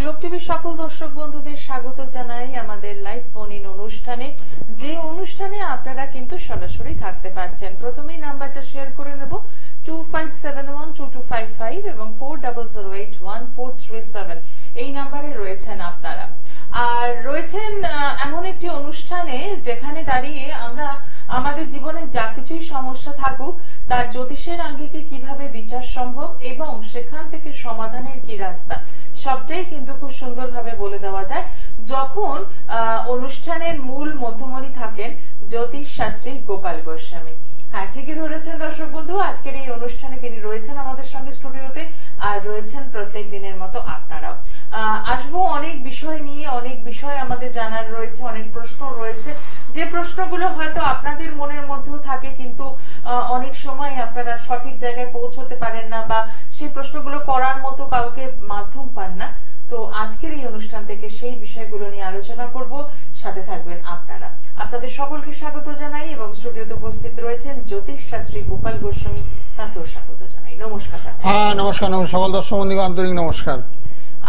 Globe টিভির সকল দর্শক বন্ধুদের স্বাগত জানাই আমাদের লাইভ ফোন ইন অনুষ্ঠানে, যে অনুষ্ঠানে আপনারা কিন্তু সরাসরি থাকতে পাচ্ছেন। প্রথমেই নাম্বারটা শেয়ার করে নেব 25712255 এবং 40081437 এই নাম্বারে রয়েছেন আপনারা। আর রয়েছেন এমন একটি অনুষ্ঠানে যেখানে দাঁড়িয়ে আমরা আমাদের জীবনে যা কিছুই সমস্যা থাকুক তার জ্যোতিষের আঙ্গিকে কিভাবে বিচার সম্ভব এবং সেখান থেকে সমাধানের কি রাস্তা সবটাই কিন্তু খুব সুন্দরভাবে বলে দেওয়া যায় যখন অনুষ্ঠানের মূল মধ্যমণি থাকেন জ্যোতিষ শাস্ত্রী গোপাল গোস্বামী। হ্যাঁ, ঠিকই ধরেছেন দর্শক বন্ধু, আজকের এই অনুষ্ঠানে তিনি রয়েছেন আমাদের সঙ্গে স্টুডিওতে, আর রয়েছেন প্রত্যেক দিনের মতো আপনারাও। আসবো অনেক বিষয় নিয়ে, অনেক বিষয় আমাদের জানার রয়েছে, অনেক প্রশ্ন রয়েছে, যে প্রশ্নগুলো হয়তো আপনাদের মনের মধ্যেও থাকে কিন্তু অনেক সময় আপনারা সঠিক জায়গায় পৌঁছতে পারেন না বা সেই প্রশ্নগুলো করার মতো কাউকে মাধ্যম পান না। তো আজকের এই অনুষ্ঠান থেকে সেই বিষয়গুলো নিয়ে আলোচনা করব, সাথে থাকবেন আপনারা। আপনাদের সকলকে স্বাগত জানাই এবং স্টুডিওতে উপস্থিত রয়েছেন জ্যোতিষ শাস্ত্রী গোপাল গোস্বামী, তাকেও স্বাগত জানাই। নমস্কার। হ্যাঁ, নমস্কার। সকল দর্শক বন্ধুকে আন্তরিক নমস্কার।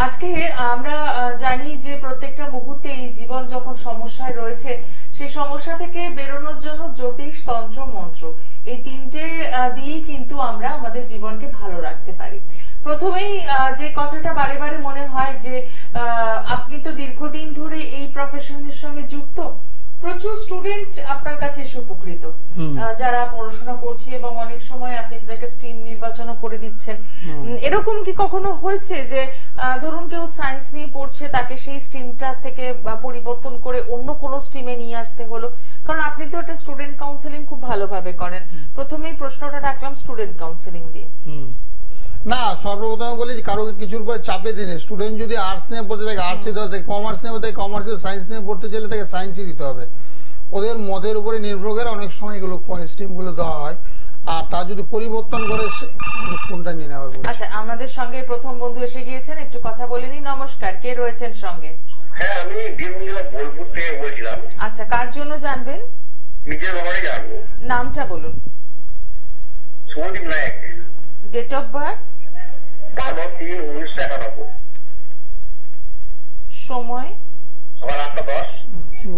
আজকে আমরা জানি যে প্রত্যেকটা মুহূর্তে এই জীবন যখন সমস্যায় রয়েছে, সেই সমস্যা থেকে বেরোনোর জন্য জ্যোতিষ, তন্ত্র, মন্ত্র এই তিনটে দিয়েই কিন্তু আমরা আমাদের জীবনকে ভালো রাখতে পারি। প্রথমেই যে কথাটা বারে বারে মনে হয় যে আপনি তো দীর্ঘদিন ধরে এই প্রফেশনের সঙ্গে যুক্ত, প্রচুর স্টুডেন্ট আপনার কাছে এসে উপকৃত, যারা পড়াশোনা করছে এবং অনেক সময় আপনি তাদেরকে স্ট্রিম নির্বাচন করে দিচ্ছেন। এরকম কি কখনো হয়েছে যে ধরুন কেউ সায়েন্স নিয়ে পড়ছে, তাকে সেই স্ট্রিমটা থেকে পরিবর্তন করে অন্য কোনো স্ট্রিমে নিয়ে আসতে হলো? কারণ আপনি তো একটা স্টুডেন্ট কাউন্সেলিং খুব ভালোভাবে করেন। প্রথমেই প্রশ্নটা রাখলাম স্টুডেন্ট কাউন্সেলিং দিয়ে। না, সর্বপ্রথমে বলি কারোকে কিছুর উপরে চাপে দিনে স্টুডেন্ট যদি আর্টস নিয়ে পড়তে থাকে আর্টস দিতে হবে, কমার্স নিয়ে পড়তে কমার্স, সায়েন্স নিয়ে পড়তে চাইলে তাকে সায়েন্সই দিতে হবে। ওদের মতের উপরে নির্ভর করে অনেক সময় এগুলো স্ট্রিম গুলো দেওয়া হয়, আর তা যদি পরিবর্তন করে কোনটা নিয়ে নেওয়ার। আচ্ছা, আমাদের সঙ্গে প্রথম বন্ধু এসে গিয়েছেন, একটু কথা বলে নি। নমস্কার, কে রয়েছেন সঙ্গে? হ্যাঁ, আমি বোলপুর থেকে বলছিলাম। আচ্ছা, কার জন্য জানবেন? নিজের ব্যাপারে জানবো। নামটা বলুন। Shubhadip Nayak. Date of birth? 12/3/1991। সময়? সকাল 8:10।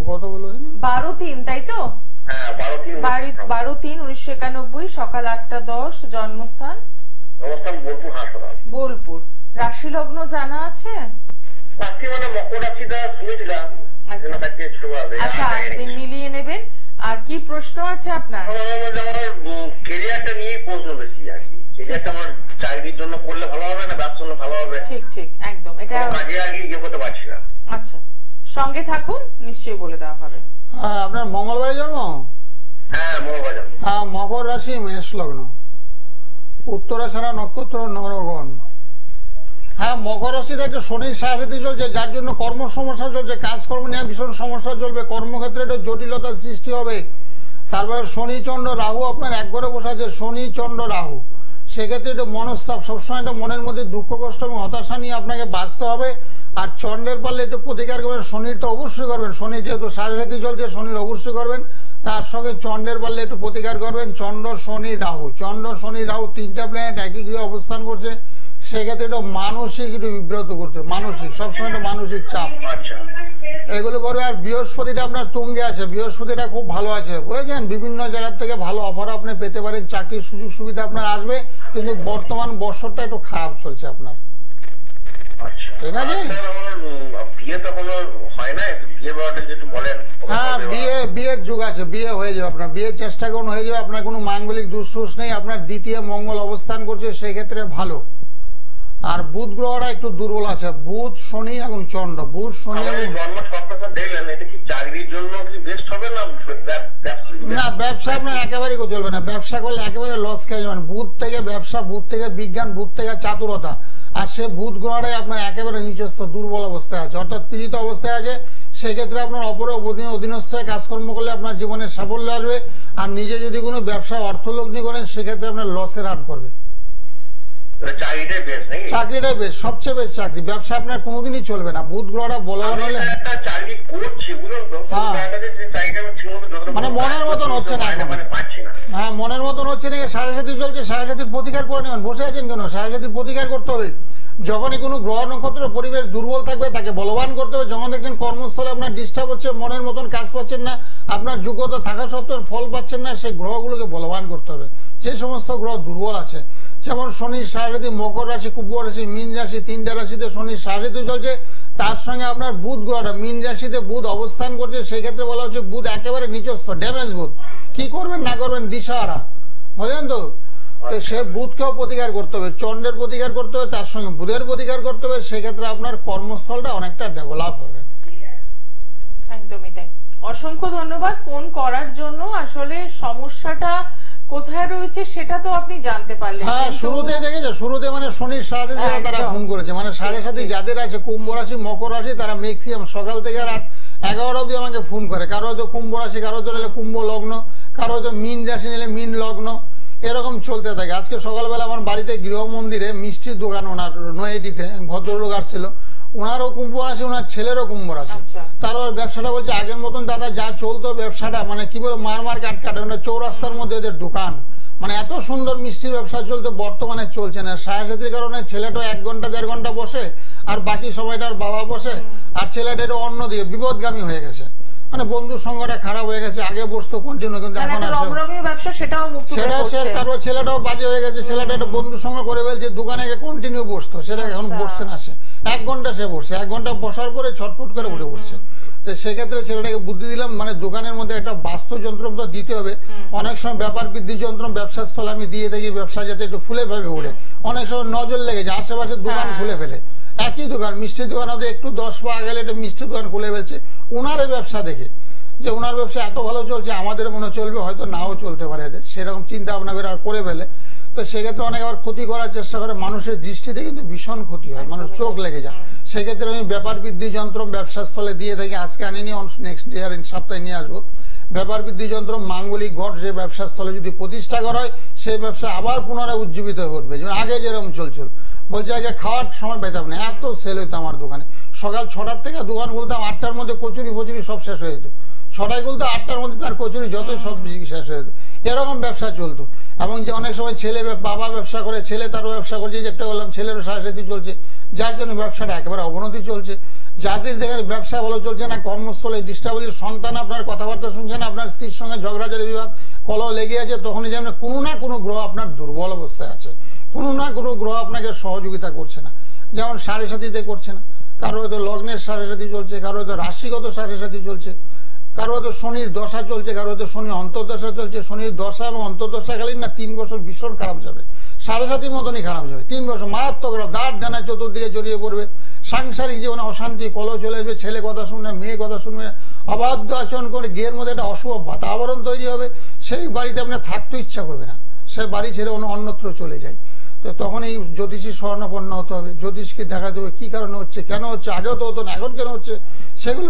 কত বলবেন? 12/3, তাই তো? হ্যাঁ, 12/3/1991, সকাল 8:10। জন্মস্থান? অবস্থান বোলপুর হাসপাতাল। বোলপুর। রাশি লগ্ন জানা আছে? রাশি মানে মকর রাশিটা শুনেছিলাম। আচ্ছা, আপনি মিলিয়ে নেবেন। আর কি প্রশ্ন আছে আপনার? আমার ক্যারিয়ারটা নিয়ে প্রশ্ন বেশি আর কি। ক্যারিয়ারটা আমার চাকরির জন্য করলে ভালো হবে না ব্যবসার জন্য ভালো হবে? ঠিক ঠিক, একদম। এটা আগে আগে ইয়ে করতে পারছি না। আচ্ছা, সঙ্গে থাকুন, নিশ্চয়ই বলে দেওয়া হবে। আপনার মঙ্গলবারে জন্ম? হ্যাঁ, মঙ্গলবার জন্ম। হ্যাঁ, মকর রাশি, মেষ লগ্ন, উত্তরাষাঢ়া নক্ষত্র, নরগণ। হ্যাঁ, মকর রাশিতে একটা শনির সাহায্য চলছে, যার জন্য কর্ম সমস্যা চলছে, কাজকর্ম নিয়ে ভীষণ সমস্যা চলবে, কর্মক্ষেত্রে একটা জটিলতার সৃষ্টি হবে। তারপরে শনি চন্দ্র রাহু আপনার এক ঘরে বসে আছে, শনি চন্দ্র রাহু, সেক্ষেত্রে একটা মনস্তাপ, সবসময় একটা মনের মধ্যে দুঃখ কষ্ট এবং হতাশা নিয়ে আপনাকে বাঁচতে হবে। আর চন্দ্রের পারলে একটু প্রতিকার করবেন, শনির তো অবশ্যই করবেন, শনি যেহেতু সাড়ে চলছে শনির অবশ্যই করবেন, তার সঙ্গে চন্দ্রের পারলে একটু প্রতিকার করবেন। চন্দ্র শনি রাহু, চন্দ্র শনি রাহু তিনটা প্ল্যানেট একই গৃহে অবস্থান করছে, সেক্ষেত্রে একটু মানসিক একটু বিব্রত করতে, মানসিক সবসময় একটা মানসিক চাপ এগুলো করবে। আর বৃহস্পতিটা আপনার তুঙ্গে আছে, বৃহস্পতিটা খুব ভালো আছে, বুঝেছেন? বিভিন্ন জায়গার থেকে ভালো অফার আপনি পেতে পারেন, চাকরির সুযোগ সুবিধা আপনার আসবে, কিন্তু বর্তমান বছরটা একটু খারাপ চলছে আপনার। ঠিক আছে? হ্যাঁ, বিয়ের যুগ আছে, বিয়ে হয়ে যাবে আপনার, বিয়ের চেষ্টা করুন, হয়ে যাবে আপনার। কোনো মাঙ্গলিক দুঃসুষ নেই, আপনার দ্বিতীয় মঙ্গল অবস্থান করছে, সেক্ষেত্রে ভালো। আর বুধ গ্রহটা একটু দুর্বল আছে, বুধ শনি এবং চন্দ্র, বুধ শনি এবং না, ব্যবসা আপনার একেবারেই চলবে না, ব্যবসা করলে একেবারে লস খেয়ে যাবেন। বুধ থেকে ব্যবসা, বুধ থেকে বিজ্ঞান, বুধ থেকে চাতুরতা, আর সে বুধ গ্রহটাই আপনার একেবারে নিচস্থ দুর্বল অবস্থায় আছে, অর্থাৎ পীড়িত অবস্থায় আছে। সেক্ষেত্রে আপনার অপর অধীনস্থ কাজকর্ম করলে আপনার জীবনের সাফল্য আসবে। আর নিজে যদি কোনো ব্যবসা অর্থলগ্নি করেন, সেক্ষেত্রে আপনার লসে রান করবে। চাকরিটাই বেশ, সবচেয়ে বেশ চাকরি। ব্যবসা আপনার কোনোদিনই চলবে না, বুধ গ্রহটা বলবান হলে মানে মনের মতন হচ্ছে না এখন। হ্যাঁ, মনের মতন হচ্ছে না, 7.5 চলছে, 7.5 প্রতিকার করে নেবেন। বসে আছেন কেন? 7.5 প্রতিকার করতে হবে। যখনই কোনো গ্রহ নক্ষত্রের পরিবেশ দুর্বল থাকবে তাকে বলবান করতে হবে। যখন দেখছেন কর্মস্থলে আপনার ডিস্টার্ব হচ্ছে, মনের মতন কাজ পাচ্ছেন না, আপনার যোগ্যতা থাকা সত্ত্বেও ফল পাচ্ছেন না, সেই গ্রহগুলোকে বলবান করতে হবে। যে সমস্ত গ্রহ দুর্বল আছে, যেমন শনির সারাসাথী মকর রাশি, কুম্ভ রাশি, মীন রাশি, তিনটা রাশিতে শনির সারাসাথী চলছে, তার সঙ্গে আপনার বুধ গ্রহটা মীন রাশিতে বুধ অবস্থান করছে। সেই ক্ষেত্রে বলা হচ্ছে বুধ একেবারে নিচস্থ, ড্যামেজ বুধ। কি করবেন না করবেন দিশাহারা, বুঝলেন তো? তো সে বুধকেও প্রতিকার করতে হবে, চন্দ্রের প্রতিকার করতে হবে, তার সঙ্গে বুধের প্রতিকার করতে হবে। সেক্ষেত্রে আপনার কর্মস্থলটা অনেকটা ডেভেলপ হবে। একদমই তাই। অসংখ্য ধন্যবাদ ফোন করার জন্য। আসলে সমস্যাটা কোথায় রয়েছে সেটা তো আপনি জানতে পারলেন। হ্যাঁ, শুরুতে দেখেছো, শুরুতে মানে শনির সাড়ে যারা তারা ফোন করেছে, মানে সাড়ে সাথে যাদের আছে কুম্ভ রাশি মকর রাশি, তারা ম্যাক্সিমাম সকাল থেকে রাত 11টা অব্দি আমাকে ফোন করে। কারো হয়তো কুম্ভ রাশি, কারো হয়তো নিলে কুম্ভ লগ্ন, কারো হয়তো মীন রাশি নিলে মীন লগ্ন, এরকম চলতে থাকে। আজকে সকালবেলা আমার বাড়িতে গৃহ মন্দিরে মিষ্টির দোকান, ওনার নয়াটিতে ভদ্রলোক আসছিল, ওনারও কুম্ভ রাশি, ওনার ছেলেরও কুম্ভ রাশি। তার ব্যবসাটা বলছে আগের মতন দাদা যা চলতো ব্যবসাটা, মানে কি বলে মার কাটকাটে, মানে চৌরাস্তার মধ্যে এদের দোকান, মানে এত সুন্দর মিষ্টি ব্যবসা চলতো, বর্তমানে চলছে না। সায়াসাথীর কারণে ছেলেটা 1 ঘন্টা 1.5 ঘন্টা বসে, আর বাকি সময়টার বাবা বসে, আর ছেলেটা একটু অন্যদিকে বিপদগামী হয়ে গেছে, মানে বন্ধুর সঙ্গটা খারাপ হয়ে গেছে। আগে বসতো কন্টিনিউ, কিন্তু এখন তারপর ছেলেটাও বাজে হয়ে গেছে, ছেলেটা একটা বন্ধুর সঙ্গে করে ফেলছে, দোকানে কন্টিনিউ বসতো, সেটা এখন বসছে না। সে 1 ঘন্টা সে বসছে, 1 ঘন্টা বসার পরে ছটফট করে উঠে বসছে। তো সেক্ষেত্রে ছেলেটাকে বুদ্ধি দিলাম, মানে দোকানের মধ্যে একটা বাস্তুযন্ত্র তো দিতে হবে। অনেক সময় ব্যাপার বৃদ্ধি যন্ত্র ব্যবসার স্থলে আমি দিয়ে থাকি, ব্যবসা যাতে একটু ফুলে ভাবে উঠে। অনেক সময় নজর লেগে যায়, আশেপাশে দোকান খুলে ফেলে, একই দোকান মিষ্টি দোকান হতে একটু 10 পা গেলে একটা মিষ্টি দোকান খুলে ফেলছে। উনার ব্যবসা দেখে যে উনার ব্যবসা এত ভালো চলছে, আমাদের মনে চলবে, হয়তো নাও চলতে পারে, সেরকম চিন্তা ভাবনা করে আর করে ফেলে। তো সেক্ষেত্রে অনেক আবার ক্ষতি করার চেষ্টা করে, মানুষের দৃষ্টিতে কিন্তু ভীষণ ক্ষতি হয়, মানুষ চোখ লেগে যায়। সেক্ষেত্রে আমি ব্যাপার বৃদ্ধি যন্ত্র ব্যবসা স্থলে দিয়ে থাকি। আজকে আনিনি, নেক্সট ইয়ার সপ্তাহে নিয়ে আসবো। ব্যাপার বৃদ্ধি যন্ত্র মাঙ্গলিক ঘট যে ব্যবসা স্থলে যদি প্রতিষ্ঠা করা হয়, সেই ব্যবসা আবার পুনরায় উজ্জীবিত হয়ে উঠবে, যেমন আগে যেরকম চলছিল। বলছে আগে খাওয়ার সময় পেতাম না, এত সেল হইতো আমার দোকানে। সকাল 6টার থেকে দোকান খুলতাম, 8টার মধ্যে কচুরি ফচুরি সব শেষ হয়ে যেত। 6টায় খুলতো, 8টার মধ্যে তার কচুরি যত সব শেষ হয়ে যেত। এরকম ব্যবসা চলতো। এবং যে অনেক সময় ছেলে বাবা ব্যবসা করে, ছেলে তারও ব্যবসা করছে, যেটা বললাম ছেলেরও সাথে চলছে, যার জন্য ব্যবসাটা একেবারে অবনতি চলছে। যাদের দেখেন ব্যবসা ভালো চলছে না, কর্মস্থলে ডিস্টার্ব হচ্ছে, সন্তান আপনার কথাবার্তা শুনছেন, আপনার স্ত্রীর সঙ্গে ঝগড়াঝাড়ি বিবাদ কলহ লেগে আছে, তখনই যেন কোনো না কোনো গ্রহ আপনার দুর্বল অবস্থায় আছে, কোনো না কোনো গ্রহ আপনাকে সহযোগিতা করছে না। যেমন সাড়ে করছে না, কারো হয়তো লগ্নের সাড়ে চলছে, কারো হয়তো রাশিগত সাড়ে চলছে, কারো হয়তো শনির দশা চলছে, কারো হয়তো শনির অন্তর্দশা চলছে। শনির দশা এবং অন্তর্দশাকালীন না 3 বছর ভীষণ খারাপ যাবে, সাড়ে মতনই খারাপ যাবে। 3 বছর মারাত্মক দাঁড় জানা চতুর্দিকে জড়িয়ে পড়বে, সাংসারিক জীবনে অশান্তি, কলহ চলে আসবে, ছেলে কথা শুনবে, মেয়ে কথা শুনবে, অবাধ্য আচরণ করে গৃহের মধ্যে একটা অশুভ বাতাবরণ তৈরি হবে। সেই বাড়িতে আপনার থাকতে ইচ্ছা করবে না, সে বাড়ি ছেড়ে অন্যত্র চলে যায়। তো তখন এই জ্যোতিষী স্বর্ণাপন্ন হতে হবে, জ্যোতিষকে দেখাতে হবে কি কারণে হচ্ছে, কেন হচ্ছে, আগেও তো হতো না, এখন কেন হচ্ছে, সেগুলো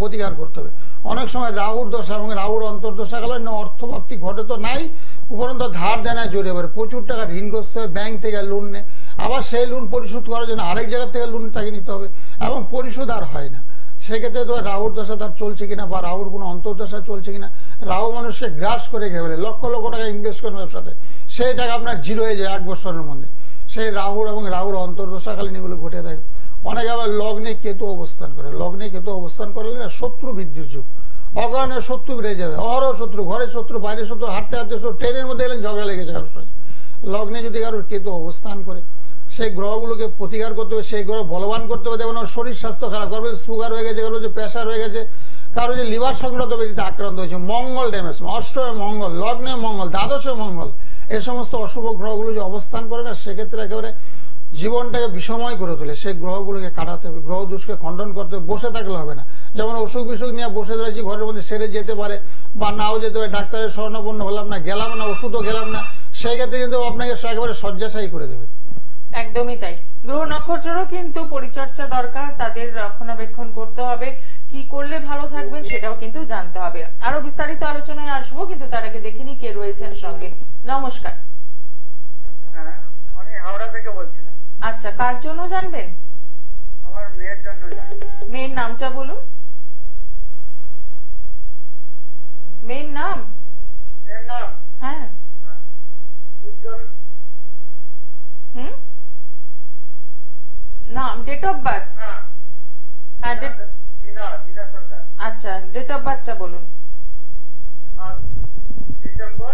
প্রতিকার করতে হবে। অনেক সময় রাহুর দশা এবং রাহুর অন্তর্দশাকালে অর্থপ্রাপ্তি ঘটে তো নাই, উপরন্ত ধার দেনায় জড়িয়ে পড়ে, প্রচুর টাকা ঋণ করতে হবে, ব্যাংক থেকে লোন নেয়, আবার সেই লোন পরিশোধ করার জন্য আরেক জায়গা থেকে লোন তাকে নিতে হবে, এবং পরিশোধ আর হয় না। সেক্ষেত্রে তো রাহুর দশা তার চলছে কিনা, বা রাহুর কোনো অন্তর্দশা চলছে কিনা। রাহু মানুষকে গ্রাস করে খেয়ে ফেলে, লক্ষ লক্ষ টাকা ইনভেস্ট করেন ব্যবসাতে, সেই টাকা আপনার জিরো হয়ে যায় 1 বছরের মধ্যে। সেই রাহুর এবং রাহুর অন্তর্দশাকালীন এগুলো ঘটে থাকে। অনেকে আবার লগ্নে কেতু অবস্থান করে, লগ্নে কেতু অবস্থান করলে শত্রু বৃদ্ধির যুগ, অকারণে শত্রু বেড়ে যাবে, অহরহ শত্রু, ঘরে শত্রু, বাইরে শত্রু, হাঁটতে হাঁটতে শত্রু, ট্রেনের মধ্যে গেলেন ঝগড়া লেগেছে কারোর সঙ্গে। লগ্নে যদি কারোর কেতু অবস্থান করে, সেই গ্রহগুলোকে প্রতিকার করতে হবে, সেই গ্রহ বলবান করতে হবে। যেমন শরীর স্বাস্থ্য খারাপ করবে, সুগার হয়ে গেছে, কারো যে প্রেশার হয়ে গেছে, কারো যে লিভার সংক্রান্ত ব্যাধিতে আক্রান্ত হয়েছে, মঙ্গল ড্যামেজ, অষ্টমে মঙ্গল, লগ্নে মঙ্গল, দ্বাদশে মঙ্গল, এই সমস্ত অশুভ গ্রহগুলো যে অবস্থান করে না, সেক্ষেত্রে একেবারে জীবনটাকে বিষময় করে তোলে। সেই গ্রহগুলোকে কাটাতে হবে, গ্রহ দোষকে খণ্ডন করতে হবে, বসে থাকলে হবে না। যেমন অসুখ বিসুখ নিয়ে বসে রয়েছি, ঘরের মধ্যে সেরে যেতে পারে বা নাও যেতে পারে, ডাক্তারের শরণাপন্ন হলাম না, গেলাম না, ওষুধও গেলাম না, সেই ক্ষেত্রে কিন্তু আপনাকে একেবারে শয্যাশায়ী করে দেবে। একদমই তাই। গ্রহ নক্ষত্রেরও কিন্তু পরিচর্যা দরকার, তাদের রক্ষণাবেক্ষণ করতে হবে, কি করলে ভালো থাকবেন সেটাও কিন্তু জানতে হবে। আরো বিস্তারিত আলোচনায় আসবো, কিন্তু তার আগে দেখিনি কে রয়েছেন সঙ্গে। নমস্কার। আমি হাওড়া থেকে বলছিলাম। আচ্ছা, কার জন্য জানবেন? আমার মেয়ের জন্য জানবেন। মেয়ের নামটা বলুন। মেয়ের নাম? মেয়ের নাম? হ্যাঁ। উজ্জ্বল। বার্থ? হ্যাঁ হ্যাঁ দিনা সরকার। আচ্ছা, ডেট অফ বার্থটা বলুন। 7 ডিসেম্বর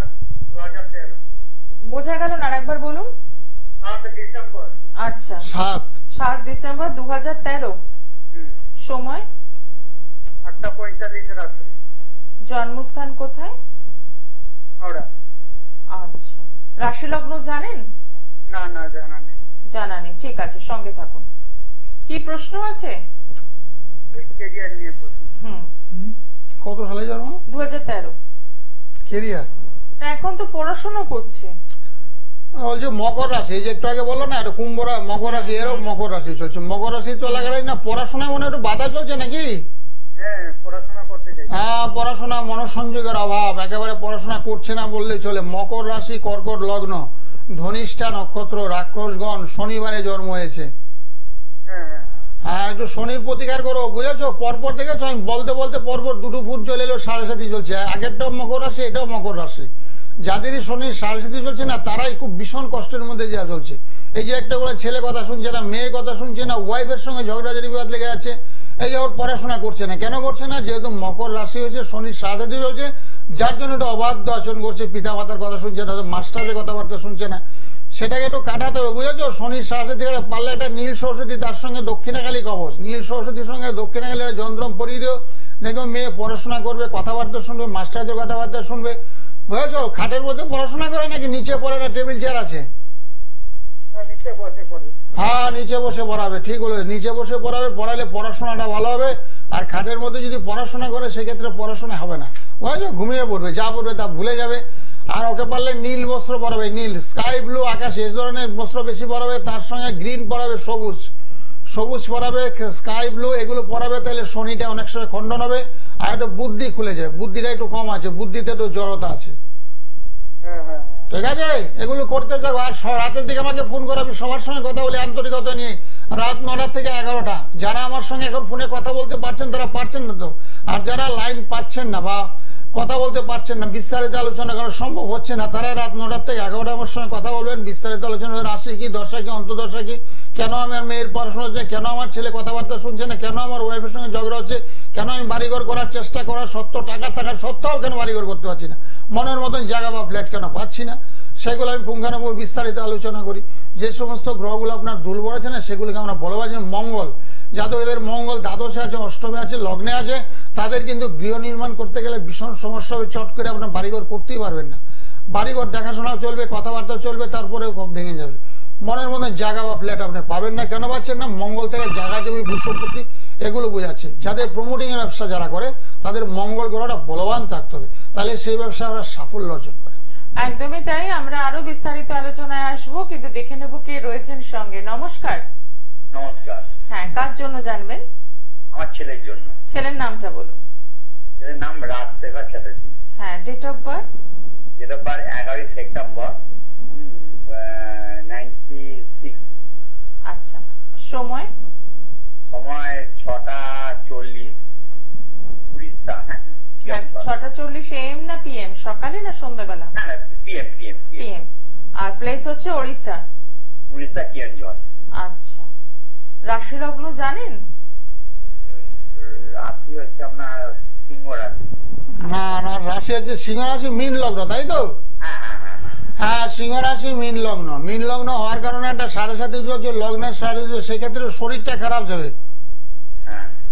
2013। বোঝা গেল না, আরেকবার বলুন। 7 ডিসেম্বর। আচ্ছা, 7 ডিসেম্বর 2013। সময়? 8:45 রাত্রে। জন্মস্থান কোথায়? হাওড়া। আচ্ছা, রাশি লগ্ন জানেন? না জানা নেই। জানা নেই, ঠিক আছে, সঙ্গে থাকুন। কি প্রশ্ন আছে? ক্যারিয়ার নিয়ে প্রশ্ন। কত সালে জন্ম? 2013। কেরিয়ার এখন তো পড়াশোনা করছে। বলছে মকর রাশি, এই যে একটু আগে বললো না, কুম্ভ মকর রাশি, এরও মকর রাশি চলছে। মকর রাশি চলাকালীন না পড়াশোনায় মনে একটু বাধা চলছে নাকি? হ্যাঁ, পড়াশোনা করতে যাই। হ্যাঁ, পড়াশোনা মনোসংযোগের অভাব, একেবারে পড়াশোনা করছে না বললেই চলে। মকর রাশি, কর্কট লগ্ন, ধনিষ্ঠা নক্ষত্র, রাক্ষসগণ, শনিবারে জন্ম হয়েছে। হ্যাঁ, একটু শনির প্রতিকার করো, বুঝেছো? পরপর দেখেছো, আমি বলতে বলতে পরপর দুটো ফুট চলে এলো, 7.5 চলছে। আগেরটাও মকর রাশি, এটাও মকর রাশি। যাদেরই শনির 7.5 চলছে না, তারাই খুব ভীষণ কষ্টের মধ্যে যা চলছে। এই যে একটা করে ছেলে কথা শুনছে না, মেয়ে কথা শুনছে না, ওয়াইফের সঙ্গে ঝগড়াঝাড়ি বিবাদ লেগে যাচ্ছে। এই যে ওর পড়াশোনা করছে না, কেন করছে না? যেহেতু মকর রাশি হয়েছে, শনির 7.5 চলছে, যার জন্য একটু অবাধ্য আচরণ করছে, পিতা মাতার কথা শুনছে না, মাস্টারের কথাবার্তা শুনছে না। সেটাকে একটু কাটাতে হবে, বুঝেছো? শনির 7.5 পারলে একটা নীল সরস্বতী, তার সঙ্গে দক্ষিণাকালী কবচ, নীল সরস্বতীর সঙ্গে দক্ষিণাকালী যন্ত্রম পরিয়ে দিও, দেখো মেয়ে পড়াশোনা করবে, কথাবার্তা শুনবে, মাস্টারদের কথাবার্তা শুনবে, বুঝেছো? খাটের মধ্যে পড়াশোনা করে নাকি নিচে পড়ে? না টেবিল চেয়ার আছে? হ্যাঁ, নিচে বসে পড়াবে, ঠিক হলো, নিচে বসে পড়াবে, পড়ালে পড়াশোনাটা ভালো হবে। আর খাটের মধ্যে যদি পড়াশোনা করে সেক্ষেত্রে পড়াশোনা হবে না, বুঝেছো? ঘুমিয়ে পড়বে, যা পড়বে তা ভুলে যাবে। আর ওকে পারলে নীল বস্ত্র পরাবে, নীল, স্কাই ব্লু, আকাশ, এই ধরনের বস্ত্র বেশি পরাবে। তার সঙ্গে গ্রিন পরাবে, সবুজ পরাবে, স্কাই ব্লু, এগুলো পরাবে। তাহলে শনিটা অনেক সময় খণ্ডন হবে। আর একটু বুদ্ধি খুলে যায়, বুদ্ধিটা একটু কম আছে, বুদ্ধিতে একটু জড়তা আছে, ঠিক আছে? এগুলো করতে থাকো। আর রাতের দিকে আমাকে ফোন করে, আমি সবার সঙ্গে কথা বলি আন্তরিকতা নিয়ে, রাত 9টা থেকে 11টা। যারা আমার সঙ্গে এখন ফোনে কথা বলতে পারছেন তারা পারছেন না তো, আর যারা লাইন পাচ্ছেন না বা কথা বলতে পারছেন না, বিস্তারিত আলোচনা করা সম্ভব হচ্ছে না, তারা রাত 9টা থেকে 11টা আমার সঙ্গে কথা বলবেন। বিস্তারিত আলোচনা, রাশি কি, দশা কি, অন্তর্দশা কি, কেন আমার মেয়ের পড়াশোনা হচ্ছে, কেন আমার ছেলে কথাবার্তা শুনছে না, কেন আমার ওয়াইফের সঙ্গে ঝগড়া হচ্ছে, কেন আমি বাড়িঘর করার চেষ্টা করার সত্ত্বেও, টাকা থাকার সত্ত্বেও কেন বাড়িঘর করতে পারছি না, মনের মতন জায়গা বা ফ্ল্যাট কেন পাচ্ছি না, সেগুলো আমি পুঙ্খানুপুঙ্খ বিস্তারিত আলোচনা করি। যে সমস্ত গ্রহগুলো আপনার দুর্বল আছে না, সেগুলোকে আমরা বলবো যে মঙ্গল, যাদের এদের মঙ্গল দ্বাদশে আছে, অষ্টমে আছে, লগ্নে আছে, তাদের কিন্তু গৃহ নির্মাণ করতে গেলে ভীষণ সমস্যা হবে। চট করে আপনার বাড়িঘর করতেই পারবেন না। বাড়িঘর দেখাশোনাও চলবে, কথাবার্তা চলবে, তারপরেও ভেঙে যাবে। মনের মধ্যে জায়গা বা ফ্ল্যাট আপনি পাবেন না। কেন পাচ্ছেন না? মঙ্গল থেকে জায়গা জমি ভূসম্পত্তি এগুলো বোঝাচ্ছে। যাদের প্রমোটিং এর ব্যবসা যারা করে, তাদের মঙ্গল গ্রহটা বলবান থাকতে হবে, তাহলে সেই ব্যবসা ওরা সাফল্য অর্জন করে। একদমই তাই। আমরা আরো বিস্তারিত আলোচনায় আসবো, কিন্তু দেখে নেব কে রয়েছেন সঙ্গে। নমস্কার। নমস্কার। হ্যাঁ, কার জন্য জানবেন? আমার ছেলের জন্য। ছেলের নামটা বলুন। ছেলের নাম রাজশেখর চ্যাটার্জি। হ্যাঁ, date of birth? Date of birth 11 September 96। আচ্ছা, সময়? সময় 6:40 উড়িষ্যা। হ্যাঁ, 6:40 AM না PM? সকালে না সন্ধ্যাবেলা? না, PM। আর প্লেস হচ্ছে ওড়িশা? উড়িষ্যা কিয়ঞ্জন। আচ্ছা, রাশি লগ্ন জানেন? রাশি হচ্ছে আপনার সিংহ রাশি। না, রাশি হচ্ছে সিংহ রাশি, মীন লগ্ন, তাই তো? হ্যাঁ, সিংহ রাশি, মীন লগ্ন। মীন লগ্ন হওয়ার কারণে একটা 7.5 চলছে, লগ্নের 7.5, সেক্ষেত্রে শরীরটা খারাপ যাবে।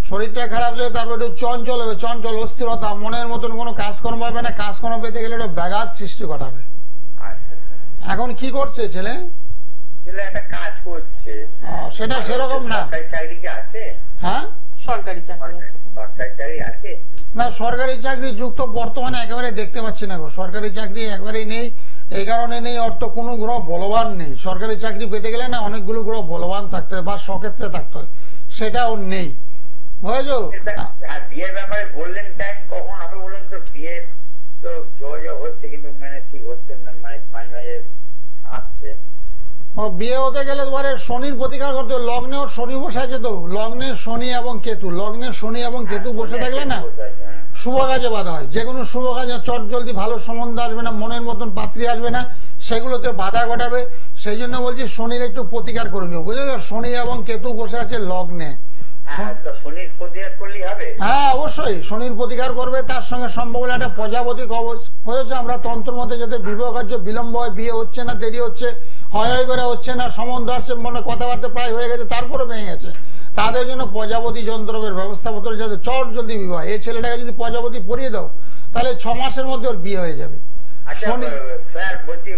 শরীরটা খারাপ যাবে, তারপর একটু চঞ্চল হবে, চঞ্চল, অস্থিরতা, মনের মতন কোনো কাজকর্ম হবে না, কাজকর্ম পেতে গেলে একটু ব্যাঘাত সৃষ্টি ঘটাবে। এখন কি করছে ছেলে? ছেলে একটা কাজ করছে। সেটা সেরকম না। চাকরি কি আছে? হ্যাঁ, সরকারি চাকরি আছে। সরকারি চাকরি আছে না, সরকারি চাকরি যুক্ত বর্তমানে একেবারে দেখতে পাচ্ছি না গো। সরকারি চাকরি একেবারেই নেই। এই কারণে নেই, অর্থ কোনো গ্রহ বলবান নেই। সরকারি চাকরি পেতে গেলে না অনেকগুলো গ্রহ বলবান থাকতে হয় বা সক্ষেত্রে থাকতে হয়, সেটাও নেই, বুঝেছো? বিয়ের ব্যাপারে বললেন, টাইম কখন হবে বললেন তো? বিয়ে তো যোগাযোগ হচ্ছে, কিন্তু মানে ঠিক হচ্ছে না, মানে মাঝে আসছে। বিয়ে হতে গেলে তোমার শনির প্রতিকার করতে, লগ্নে শনি বসে আছে তো, লগ্নে শনি এবং কেতু, লগ্নে শনি এবং কেতু বসে থাকলে না শুভ কাজে বাধা হয়। যে কোনো শুভ কাজে চট জলদি ভালো সম্বন্ধ আসবে না, মনের মতন পাত্রী আসবে না, সেগুলোতে বাধা ঘটাবে। সেই জন্য বলছি শনির একটু প্রতিকার করে নিও, বুঝলে? শনি এবং কেতু বসে আছে লগ্নে। হ্যাঁ, তো শনির প্রতিকার করলেই হবে? হ্যাঁ অবশ্যই শনির প্রতিকার করবে, তার সঙ্গে সম্ভব হলে একটা প্রজাপতি কবচ। হয়েছে আমরা তন্ত্র মতে যাতে বিবাহ কার্য বিলম্ব হয়, বিয়ে হচ্ছে না, দেরি হচ্ছে, হয় করে হচ্ছে না, সম্বন্ধ আসছে, মনে কথাবার্তা প্রায় হয়ে গেছে তারপরে ভেঙে গেছে, তাদের জন্য প্রজাপতি যন্ত্রের ব্যবস্থাপত্র যাতে চট জলদি বিবাহ। এই ছেলেটাকে যদি প্রজাপতি পরিয়ে দাও তাহলে 6 মাসের মধ্যে ওর বিয়ে হয়ে যাবে। আচ্ছা স্যার বলছি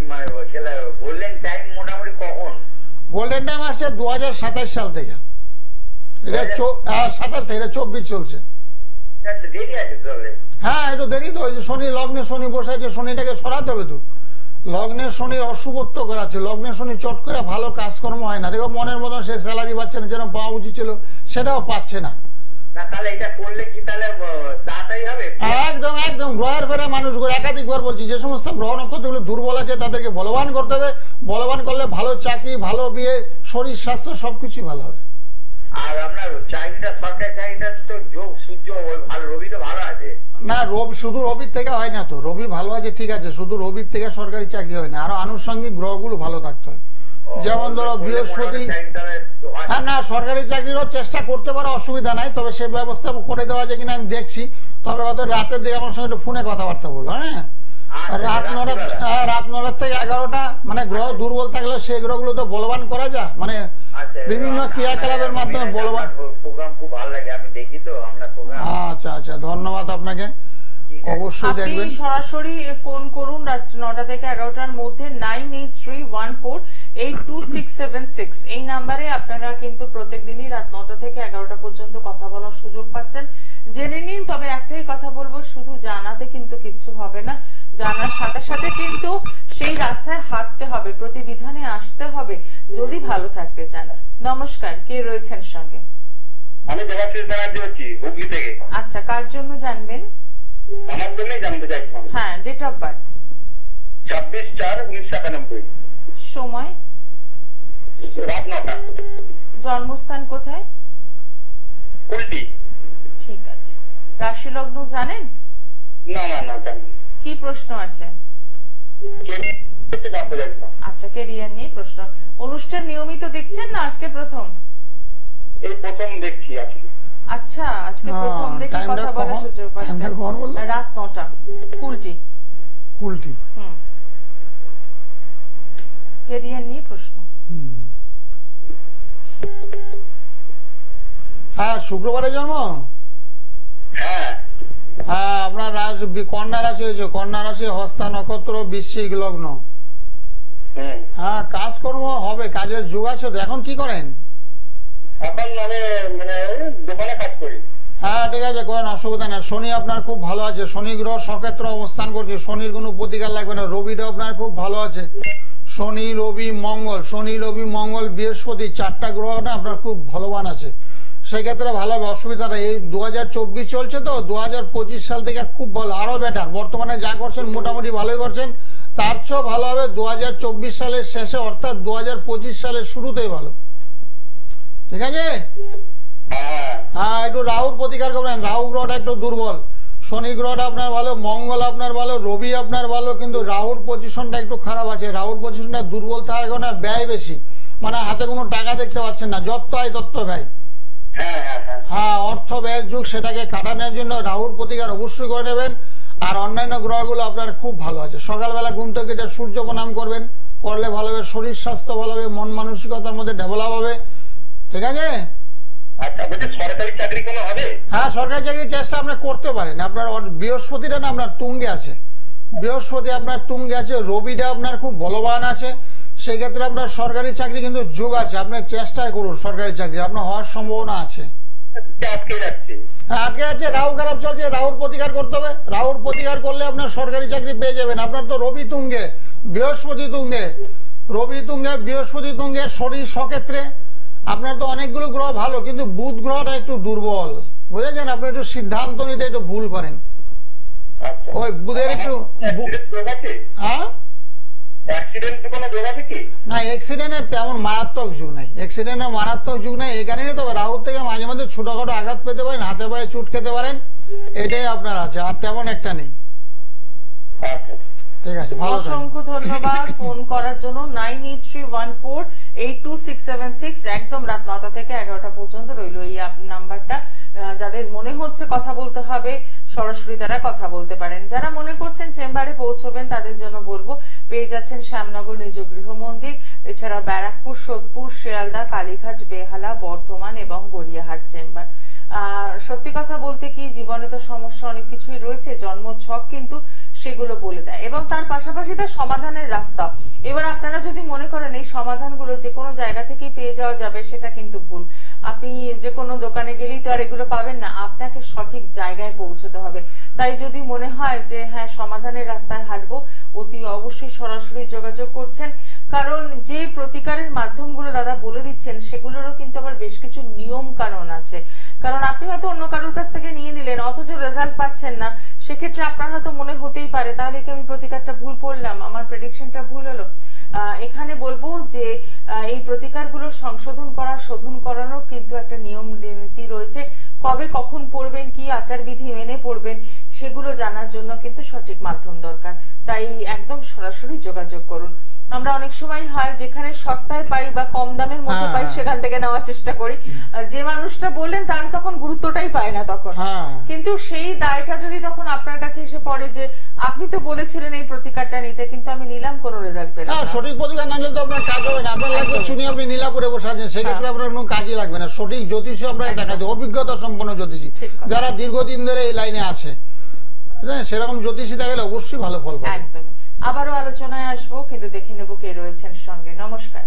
গোল্ডেন টাইম মোটামুটি কখন? গোল্ডেন টাইম আসছে 2027 সাল থেকে, এটা 27 থেকে, এটা 24 চলছে। দেরি আছে তাহলে? হ্যাঁ একটু দেরি তো, ওই যে শনি লগ্নে শনি বসে আছে, শনিটাকে সরাতে হবে তো। লগ্নের শনির অশুভত্ব করাচ্ছে, লগ্নের শনি চট করে ভালো কাজকর্ম হয় না, দেখো মনের মতন সে স্যালারি পাচ্ছে না, যেন পাওয়া উচিত ছিল সেটাও পাচ্ছে না। তাহলে এটা করলে কি তাহলে তাড়াতাড়ি হবে? একদম একদম গ্রহের ফেরা মানুষ একাধিকবার বলছি, যে সমস্ত গ্রহ নক্ষত্রগুলো দুর্বল আছে তাদেরকে বলবান করতে হবে, বলবান করলে ভালো চাকরি, ভালো বিয়ে, শরীর স্বাস্থ্য সবকিছু ভালো হবে। আর আপনার চাকরিটা, সরকারি চাকরিটা তো যোগ সূর্য ভালো, রবি তো ভালো আছে না? রবি শুধু রবির থেকে হয় না তো, রবি ভালো আছে ঠিক আছে, শুধু রবির থেকে সরকারি চাকরি হয় না, আরো আনুষঙ্গিক গ্রহগুলো ভালো থাকতে হয়। যেমন ধরো বৃহস্পতি, হ্যাঁ না সরকারি চাকরিরও চেষ্টা করতে পারো, অসুবিধা নাই, তবে সে ব্যবস্থা করে দেওয়া যায় কিনা আমি দেখছি। তবে কত রাতের দিকে আমার সঙ্গে ফোনে কথাবার্তা বলবো। হ্যাঁ রাত 9টা থেকে 11টা, মানে গ্রহ দুর্বল থাকলে সেই গ্রহগুলো তো বলবান করা যায়, মানে বিভিন্ন ক্রিয়াকলাপের মাধ্যমে বলবান। প্রোগ্রাম খুব ভালো লাগে, আমি দেখি তো আপনার প্রোগ্রাম। আচ্ছা আচ্ছা, ধন্যবাদ আপনাকে, অবশ্যই দেখবেন। আপনি সরাসরি ফোন করুন রাত 9টা থেকে 11টার মধ্যে 9831482676 এই নাম্বারে আপনারা কিন্তু প্রত্যেকদিনই রাত 9টা থেকে 11টা পর্যন্ত কথা বলার সুযোগ পাচ্ছেন। জেনে নিন, তবে একটাই কথা বলবো, শুধু জানাতে কিন্তু কিছু হবে না, জানার সাথে সাথে কিন্তু সেই রাস্তায় হাঁটতে হবে, প্রতিবিধানে আসতে হবে যদি ভালো থাকতে চান। নমস্কার, কে রয়েছেন সঙ্গে? আমি দেবাশিস ব্যানার্জি বলছি, হুগলি থেকে। আচ্ছা, কার জন্য জানবেন? আমার জন্যই জানতে চাইছিলাম। হ্যাঁ, ডেট অফ বার্থ? 26/4/1991। সময়? রাত 9টা। জন্মস্থান কোথায়? কুলটি। ঠিক আছে। রাশি লগ্ন জানেন? না না না জানি। কি প্রশ্ন আছে? আচ্ছা, ক্যারিয়ার নিয়ে প্রশ্ন। অনুষ্ঠান নিয়মিত দেখছেন না আজকে প্রথম? এই প্রথম দেখছি আজকে। আচ্ছা, আজকে প্রথম দেখে কথা বলার সুযোগ পাচ্ছেন। রাত 9টা, কুলটি। কুলটি। ক্যারিয়ার নিয়ে প্রশ্ন। হ্যাঁ শুক্রবারে জন্ম? হ্যাঁ। হ্যাঁ আপনার কন্যা রাশি হয়েছে, কন্যা রাশি, হস্তা নক্ষত্র, বৃশ্চিক লগ্ন। হ্যাঁ কাজকর্ম হবে, কাজের যুগ আছে তো। এখন কি করেন? এখন আমি মানে দোকানে কাজ করি। হ্যাঁ ঠিক আছে, করেন, অসুবিধা নেই। শনি আপনার খুব ভালো আছে, শনি গ্রহ সক্ষেত্র অবস্থান করছে, শনির কোনো প্রতিকার লাগবে না। রবিটা আপনার খুব ভালো আছে, শনি রবি মঙ্গল, শনি রবি মঙ্গল বৃহস্পতি, 4টা গ্রহটা আপনার খুব ভালোবান আছে, সেক্ষেত্রে ভালো হবে, অসুবিধা নেই। এই 2024 চলছে তো, 2025 সাল থেকে খুব ভালো, আরো বেটার। বর্তমানে যা করছেন মোটামুটি ভালোই করছেন, তার চেয়েও ভালো হবে 2024 সালের শেষে, অর্থাৎ 2025 সালের শুরুতেই ভালো। ঠিক আছে? হ্যাঁ একটু রাহুর প্রতিকার করবেন, রাহু গ্রহটা একটু দুর্বল, শনি গ্রহটা আপনার ভালো, মঙ্গল আপনার ভালো, রবি আপনার ভালো, কিন্তু রাহুর পজিশনটা একটু খারাপ আছে। রাহুর পজিশনটা দুর্বল থাকার কারণে ব্যয় বেশি, মানে হাতে কোনো টাকা দেখতে পাচ্ছেন না, যত আয় তত্ত্ব ব্যয়। হ্যাঁ অর্থ ব্যয়ের যুগ, সেটাকে কাটানোর জন্য রাহুর প্রতিকার অবশ্যই করে নেবেন। আর অন্যান্য গ্রহগুলো আপনার খুব ভালো আছে। সকালবেলা ঘুম থেকে সূর্য প্রণাম করবেন, করলে ভালো হবে, শরীর স্বাস্থ্য ভালো হবে, মন মানসিকতার মধ্যে ডেভেলপ হবে। ঠিক আছে? সরকারি চাকরি কোনো হবে? হ্যাঁ সরকারি চাকরির চেষ্টা আপনি করতে পারেন। আপনার বৃহস্পতিটা না আপনার তুঙ্গে আছে, বৃহস্পতি আপনার তুঙ্গে আছে, রবিটা আপনার খুব বলবান আছে, সেক্ষেত্রে আপনার সরকারি চাকরি কিন্তু যোগ আছে। আপনি চেষ্টা করুন, সরকারি চাকরি আপনার হওয়ার সম্ভাবনা আছে। আটকে যাচ্ছে, রাহু খারাপ চলছে, রাহুর প্রতিকার করতে হবে। রাহুর প্রতিকার করলে আপনার সরকারি চাকরি পেয়ে যাবেন। আপনার তো রবি তুঙ্গে, বৃহস্পতি তুঙ্গে, রবি তুঙ্গে, বৃহস্পতি তুঙ্গে, শরীর সক্ষেত্রে আপনার তো অনেকগুলো গ্রহ ভালো, কিন্তু বুধ গ্রহটা একটু দুর্বল, বুঝেছেন? আপনি একটু সিদ্ধান্ত নিতে একটু ভুল করেন। ওই বুধের একটু হ্যাঁ না, অ্যাক্সিডেন্টের তেমন মারাত্মক যুগ নাই, অ্যাক্সিডেন্টের মারাত্মক যুগ নাই। এই কারণে তবে রাহুর থেকে মাঝে মাঝে ছোটখাটো আঘাত পেতে পারেন, হাতে পায়ে চুট খেতে পারেন, এটাই আপনার আছে, আর তেমন একটা নেই। ঠিক আছে, ভালো থাকবেন। অসংখ্য ধন্যবাদ ফোন করার জন্য। 9831482676 একদম রাত 9টা থেকে 11টা পর্যন্ত রইল এই নাম্বারটা। যাদের মনে হচ্ছে কথা বলতে হবে সরাসরি তারা কথা বলতে পারেন। যারা মনে করছেন চেম্বারে পৌঁছবেন তাদের জন্য বলবো পেয়ে যাচ্ছেন শ্যামনগর নিজ গৃহ মন্দির, এছাড়া ব্যারাকপুর, সোদপুর, শিয়ালদা, কালীঘাট, বেহালা, বর্ধমান এবং গড়িয়াহাট চেম্বার। সত্যি কথা বলতে কি জীবনে তো সমস্যা অনেক কিছুই রয়েছে, জন্মছক কিন্তু সেগুলো বলে দেয় এবং তার পাশাপাশি তার সমাধানের রাস্তা। এবার আপনারা যদি মনে করেন এই সমাধানগুলো যে কোনো জায়গা থেকেই পেয়ে যাওয়া যাবে সেটা কিন্তু ভুল। আপনি যে কোনো দোকানে গেলেই তো আর এগুলো পাবেন না, আপনাকে সঠিক জায়গায় পৌঁছতে হবে। তাই যদি মনে হয় যে হ্যাঁ সমাধানের রাস্তায় হাঁটবো, অতি অবশ্যই সরাসরি যোগাযোগ করছেন। কারণ যে প্রতিকারের মাধ্যমগুলো দাদা বলে দিচ্ছেন সেগুলোরও কিন্তু আবার বেশ কিছু নিয়ম কানুন আছে। কারণ আপনি হয়তো অন্য কারোর কাছ থেকে নিয়ে নিলেন অথচ রেজাল্ট পাচ্ছেন না, সেক্ষেত্রে আপনার হয়তো মনে হতেই পারে তাহলে কি আমি প্রতিকারটা ভুল পড়লাম, আমার প্রেডিকশনটা ভুল হলো। এখানে বলবো যে এই প্রতিকারগুলো সংশোধন করা, শোধন করানোর কিন্তু একটা নিয়ম নীতি রয়েছে। কবে কখন পড়বেন, কি আচার বিধি মেনে পড়বেন সেগুলো জানার জন্য কিন্তু সঠিক মাধ্যম দরকার। তাই একদম সরাসরি যোগাযোগ করুন। আমরা অনেক সময় হয় যেখানে সস্তায় পাই বা কম দামের মধ্যে পাই সেখান থেকে নেওয়ার চেষ্টা করি। যে মানুষটা বললেন তার তখন গুরুত্বটাই পায় না তখন, কিন্তু সেই দায়টা যদি তখন আপনার কাছে এসে পড়ে যে আপনি তো বলেছিলেন এই প্রতিকারটা নিতে কিন্তু আমি নিলাম কোনো রেজাল্ট পেলাম না। সঠিক প্রতিকার না নিলে তো আপনার কাজ হবে না। আপনার লাগবে শুনি আপনি নীলাপুরে বসে আছেন, সেক্ষেত্রে আপনার কোনো কাজই লাগবে না। সঠিক জ্যোতিষী আমরা দেখাতে, অভিজ্ঞতা সম্পন্ন জ্যোতিষী যারা দীর্ঘদিন ধরে এই লাইনে আছে, সেরকম জ্যোতিষী দেখালে অবশ্যই ভালো ফল পাবে। একদম। আবারও আলোচনায় আসবো, কিন্তু দেখে নেব কে রয়েছেন সঙ্গে। নমস্কার।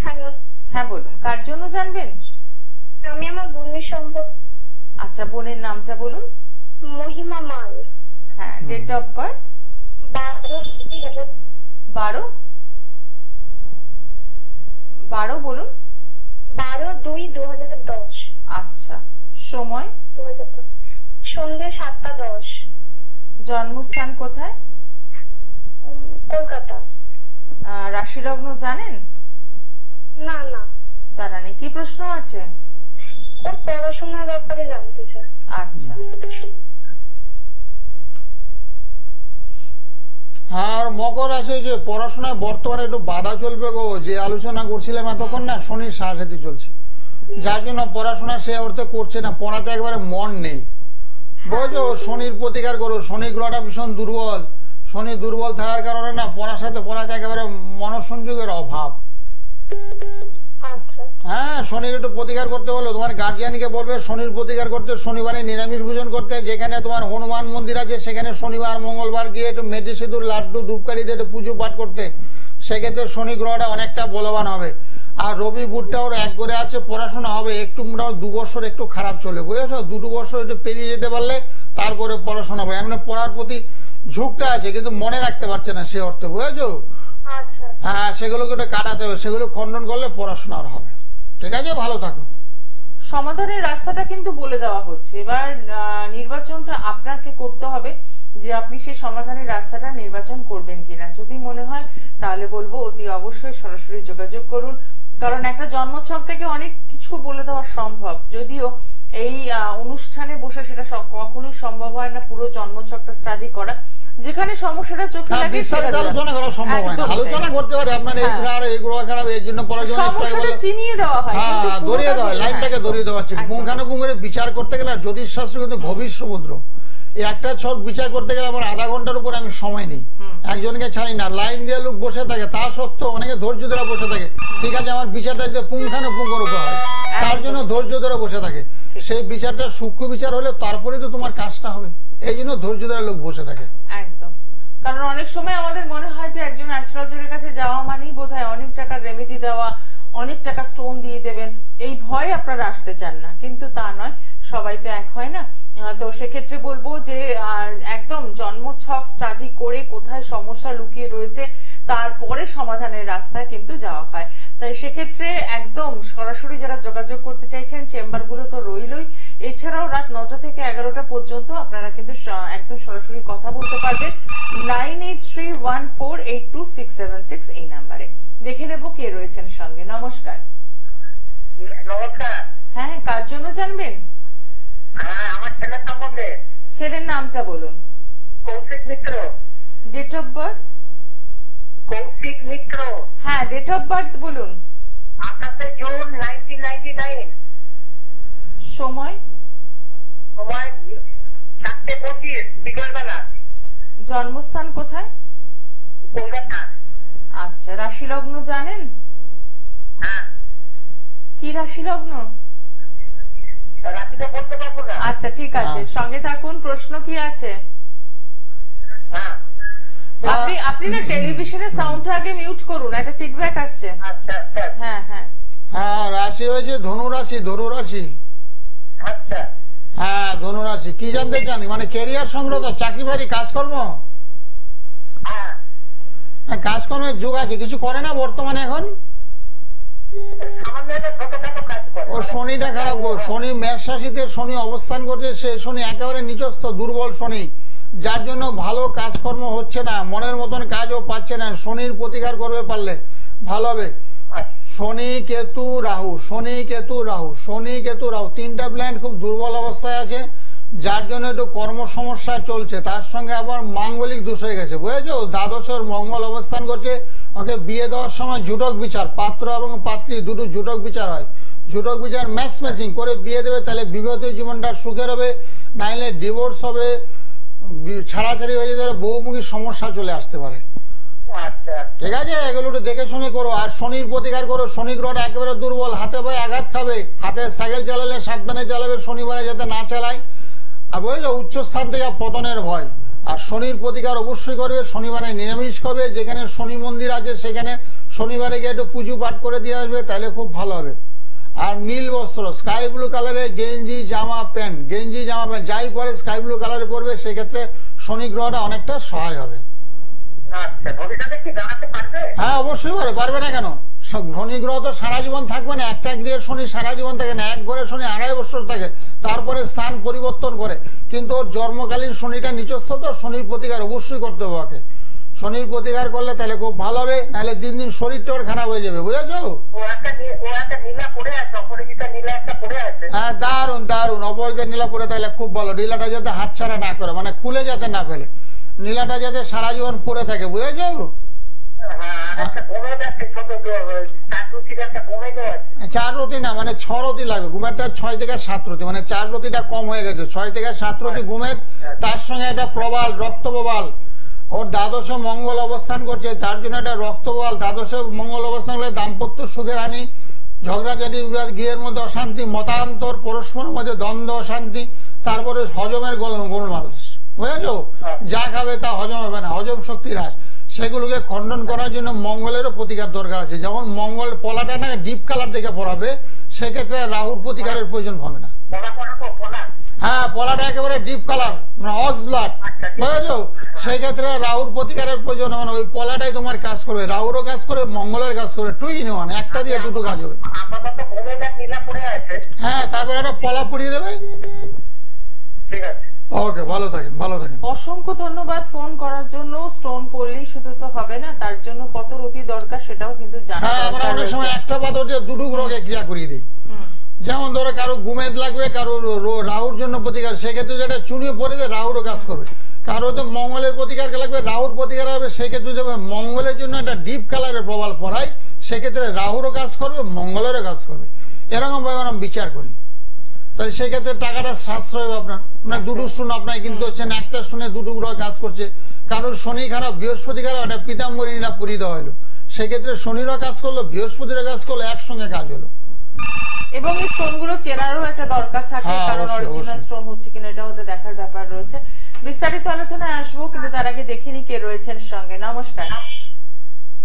হ্যালো। হ্যাঁ বলুন, কার জন্য জানবেন? আমি আমার বোনের সম্পর্কে। আচ্ছা, বোনের নামটা বলুন। মহিমা মাল। হ্যাঁ, ডেট অফ বার্থ 12 বলুন। 12/2/2010। আচ্ছা, সময়? 2010 সন্ধ্যে 7টা 10। জন্মস্থান কোথায়? কলকাতা। রাশি লগ্ন জানেন? না না জানা নেই। কি প্রশ্ন আছে? ওর পড়াশোনার ব্যাপারে জানতে চাই। আচ্ছা, আর মকর রাশি যে পড়াশোনায় বর্তমানে একটু বাধা চলবে গো। যে আলোচনা করছিলাম এতক্ষণ না, শনির সাথে চলছে, যার জন্য পড়াশোনা সে অর্থে করছে না, পড়াতে একবারে মন নেই। বুঝছো, শনির প্রতিকার করো। শনি গ্রহটা ভীষণ দুর্বল। শনি দুর্বল থাকার কারণে না পড়াতে একেবারে মনোসংযোগের অভাব। হ্যাঁ, শনির একটু প্রতিকার করতে বলো। তোমার গার্জিয়ানকে বলবে শনির প্রতিকার করতে, শনিবারে নিরামিষ ভোজন করতে। যেখানে তোমার হনুমান মন্দির আছে সেখানে শনিবার মঙ্গলবার গিয়ে একটু মেথি সিঁদুর, লাড্ডু, ধূপকাঠি দিয়ে একটু পুজো পাঠ করতে। সেক্ষেত্রে শনি গ্রহটা অনেকটা বলবান হবে। আর রবি বুধটাও এক করে আছে, পড়াশোনা হবে। একটু মোটামুটি 2 বছর একটু খারাপ চলে, বুঝেছো? 2 বছর একটু পেরিয়ে যেতে পারলে তারপরে পড়াশোনা হবে। এমনি পড়ার প্রতি ঝোঁকটা আছে কিন্তু মনে রাখতে পারছে না সে অর্থে, বুঝেছো? হ্যাঁ, সেগুলোকে একটু কাটাতে হবে, সেগুলো খণ্ডন করলে পড়াশোনা আর হবে। ঠিক আছে, ভালো থাকো। সমাধানের রাস্তাটা কিন্তু বলে দেওয়া হচ্ছে। এবার নির্বাচনটা আপনাকে করতে হবে যে আপনি সেই সমাধানের রাস্তাটা নির্বাচন করবেন কিনা। যদি মনে হয় তাহলে বলবো অতি অবশ্যই সরাসরি যোগাযোগ করুন। কারণ একটা জন্মছক থেকে অনেক কিছু বলে দেওয়া সম্ভব, যদিও এই অনুষ্ঠানে বসে সেটা কখনোই সম্ভব হয় না পুরো জন্মছকটা স্টাডি করা। যেখানে সমস্যাটা চোখে লাগে আলোচনা করা সম্ভব হয় না। আলোচনা করতে পারে আপনার এই গ্রহ এই গ্রহ খারাপ, এর জন্য সমস্যাটা চিনিয়ে দেওয়া হয়, ধরিয়ে দেওয়া হয়, লাইনটাকে ধরিয়ে দেওয়া হচ্ছে। পুঙ্খানুপুঙ্খ করে বিচার করতে গেলে জ্যোতিষ শাস্ত্র কিন্তু গভীর সমুদ্র। এই একটা ছক বিচার করতে গেলে আমার আধা ঘন্টার উপর আমি সময় নেই। একজনকে ছাড়ি না, লাইন দিয়ে লোক বসে থাকে, তা সত্ত্বেও অনেকে ধৈর্য ধরে বসে থাকে। ঠিক আছে, আমার বিচারটা যে পুঙ্খানুপুঙ্খর উপর হয়, তার জন্য ধৈর্য ধরে বসে থাকে। সেই বিচারটা সূক্ষ্ম বিচার হলে তারপরে তো তোমার কাজটা হবে, এই জন্য ধৈর্য ধরে লোক বসে থাকে। একদম। কারণ অনেক সময় আমাদের মনে হয় যে একজন অ্যাস্ট্রোলজারের কাছে যাওয়া মানেই বোধহয় অনেক টাকার রেমেডি দেওয়া, অনেক টাকা স্টোন দিয়ে দেবেন, এই ভয়ে আপনারা আসতে চান না, কিন্তু তা নয়। সবাই তো এক হয় না। তো সেক্ষেত্রে বলবো যে একদম জন্মছক স্টাডি করে কোথায় সমস্যা লুকিয়ে রয়েছে তারপরে সমাধানের রাস্তায় কিন্তু যাওয়া হয়। তাই সেক্ষেত্রে একদম সরাসরি যারা যোগাযোগ করতে চাইছেন চেম্বারগুলো তো রইলই, এছাড়াও রাত 9টা থেকে 11টা পর্যন্ত আপনারা কিন্তু একদম সরাসরি কথা বলতে পারবেন 9831482676 এই নাম্বারে। দেখে নেব কে রয়েছেন সঙ্গে। নমস্কার। নমস্কার। হ্যাঁ, কার জন্য জানবেন? হ্যাঁ, আমার ছেলের সম্বন্ধে। ছেলের নামটা বলুন। Kaushik Mitra. Date of birth? Kaushik Mitra. হ্যাঁ, ডেট অফ বার্থ বলুন। 28 জুন 1999। সময়? সময় 4:25 বিকেলবেলা। জন্মস্থান কোথায়? কলকাতা। আচ্ছা, রাশি লগ্ন জানেন? হ্যাঁ। কি রাশি লগ্ন? রাশিটা বলতে পারবো না। আচ্ছা, ঠিক আছে, সঙ্গে থাকুন। প্রশ্ন কি আছে? হ্যাঁ। আপনি না টেলিভিশনের সাউন্ডটা আগে মিউট করুন, একটা ফিডব্যাক আসছে। আচ্ছা আচ্ছা। হ্যাঁ হ্যাঁ হ্যাঁ, রাশি হয়েছে ধনু রাশি। ধনু রাশি। আচ্ছা। হ্যাঁ, ধনু রাশি। কি জানতে চান? মানে ক্যারিয়ার সংক্রান্ত, চাকরি বাড়ি, কাজকর্ম? হ্যাঁ। কাজকর্মের যুগ আছে। কিছু করে না বর্তমানে এখন? সামান্য একটা ছোটখাটো কাজ করে। ও শনিটা খারাপ গো। শনি মেষ রাশিতে শনি অবস্থান করছে। সে শনি একেবারে নিচস্থ, দুর্বল শনি, যার জন্য ভালো কাজকর্ম হচ্ছে না, মনের মতন কাজও পাচ্ছে না। শনির প্রতিকার করবে পারলে ভালো হবে। শনি কেতু রাহু, শনি কেতু রাহু, শনি কেতু রাহু, তিনটা প্ল্যানেট খুব দুর্বল অবস্থায় আছে, যার জন্য একটু কর্ম সমস্যা চলছে। তার সঙ্গে আবার মাঙ্গলিক দোষ হয়ে গেছে, বুঝেছো? দ্বাদশের মঙ্গল অবস্থান করছে। ওকে বিয়ে দেওয়ার সময় জুটক বিচার, পাত্র এবং পাত্রী দুটো জুটক বিচার হয়। জুটক বিচার ম্যাচ ম্যাচিং করে বিয়ে দেবে, তাহলে বিবাহিত জীবনটা সুখের হবে, নাইলে ডিভোর্স হবে, ছাড়াছাড়ি হয়ে যেতে পারে, বহুমুখী সমস্যা চলে আসতে পারে। ঠিক আছে, এগুলো একটু দেখে শুনে করো। আর শনির প্রতিকার করো। শনি গ্রহটা একেবারে দুর্বল, হাতে পায়ে আঘাত খাবে। হাতে সাইকেল চালালে সাবধানে চালাবে, শনিবারে যাতে না চালায়। আর বুঝেছো, উচ্চ স্থান থেকে পতনের ভয়। আর শনির প্রতিকার অবশ্যই করবে। শনিবারে নিরামিষ খাবে, যেখানে শনি মন্দির আছে সেখানে শনিবারে গিয়ে একটু পুজো পাঠ করে দিয়ে আসবে, তাহলে খুব ভালো হবে। আর নীল বস্ত্র, স্কাই ব্লু কালারের গেঞ্জি জামা প্যান্ট, গেঞ্জি জামা প্যান্ট যাই পরে স্কাই ব্লু কালারে পরবে, সেক্ষেত্রে শনি গ্রহটা অনেকটা সহায় হবে। হ্যাঁ, অবশ্যই পারবে না কেন? শনি গ্রহ তো সারা জীবন থাকবে না। একটা গৃহের শনি সারা জীবন থাকে না, এক ঘরে শনি 2.5 বছর থাকে, তারপরে স্থান পরিবর্তন করে। কিন্তু ওর জন্মকালীন শনিটা নিচস্থ, তো শনির প্রতিকার অবশ্যই করতে হবে ওকে। শনির প্রতিকার করলে তাহলে খুব ভালো হবে, নাহলে দিন দিন শরীরটা ওর খারাপ হয়ে যাবে, বুঝেছো? হ্যাঁ, দারুন দারুন, অপরাজিতা নীলা পরে তাহলে খুব ভালো। নীলাটা যাতে হাতছাড়া না করে, মানে খুলে যাতে না ফেলে, নীলাটা যাতে সারা জীবন পরে থাকে, বুঝেছো? 4 রতি না, মানে 6 রতি লাগবে। ঘুমেরটা 6 থেকে 7 রতি, মানে 4 রতিটা কম হয়ে গেছে। 6 থেকে 7 রতি ঘুমের, তার সঙ্গে একটা প্রবাল, রক্ত প্রবাল। ওর দ্বাদশে মঙ্গল অবস্থান করছে, তার জন্য একটা রক্ত প্রবাল। দ্বাদশে মঙ্গল অবস্থান করলে দাম্পত্য সুখের হানি, ঝগড়াঝাটি, বিবাদ, গৃহের মধ্যে অশান্তি, মতান্তর, পরস্পরের মধ্যে দ্বন্দ্ব, অশান্তি। তারপরে হজমের গোলমাল, বুঝেছো? যা খাবে তা হজম হবে না, হজম শক্তি হ্রাস। সেগুলোকে খণ্ডন করার জন্য মঙ্গলেরও প্রতিকার দরকার আছে। যেমন মঙ্গল পলাটা না ডিপ কালার দেখে পড়াবে, সেক্ষেত্রে রাহুর প্রতিকারের প্রয়োজন হবে না। হ্যাঁ, পলাটা একেবারে ডিপ কালার, মানে অক্স ব্লাড, বুঝেছো? সেক্ষেত্রে রাহুর প্রতিকারের প্রয়োজন হবে না। ওই পলাটাই তোমার কাজ করবে, রাহুরও কাজ করবে, মঙ্গলের কাজ করবে, টু ইন ওয়ান, একটা দিয়ে দুটো কাজ হবে। হ্যাঁ, তারপরে একটা পলা পুড়িয়ে দেবে। ঠিক আছে, ওকে, ভালো থাকেন, ভালো থাকেন। অসংখ্য ধন্যবাদ ফোন করার জন্য। স্টোন পড়লেই শুধু তো হবে না, তার জন্য কত রতি দরকার সেটাও কিন্তু জানা দরকার। হ্যাঁ, আমরা অনেক সময় একটা পাথর দিয়ে দুটো গ্রহকে ক্রিয়া করিয়ে দিই। যেমন ধরো কারো ঘুমেদ লাগবে, কারো রাহুর জন্য প্রতিকার, সেক্ষেত্রে যেটা চুনিয়ে পড়ে যায় রাহুরও কাজ করবে। কারো তো মঙ্গলের প্রতিকার লাগবে, রাহুর প্রতিকার হবে, সেক্ষেত্রে যেমন মঙ্গলের জন্য একটা ডিপ কালারের প্রবাল পড়ায়, সেক্ষেত্রে রাহুরও কাজ করবে, মঙ্গলেরও কাজ করবে। এরকম ভাবে আমরা বিচার করি, তাহলে সেক্ষেত্রে টাকাটা সাশ্রয় হবে আপনার। আপনার দুটো স্টোন আপনার কিন্তু হচ্ছে না, একটা স্টোনে দুটো গ্রহ কাজ করছে। কারোর শনি খারাপ, বৃহস্পতি খারাপ, একটা পিতাম্বরী নীলা পরিয়ে দেওয়া হলো, সেক্ষেত্রে শনিরও কাজ করলো, বৃহস্পতিরও কাজ করলো, একসঙ্গে কাজ হলো। এবং এই স্টোন গুলো চেনারও একটা দরকার থাকে, কারণ অরিজিনাল স্টোন হচ্ছে কিনা এটাও একটা দেখার ব্যাপার রয়েছে। বিস্তারিত আলোচনায় আসবো, কিন্তু তার আগে দেখে নি কে রয়েছেন সঙ্গে। নমস্কার।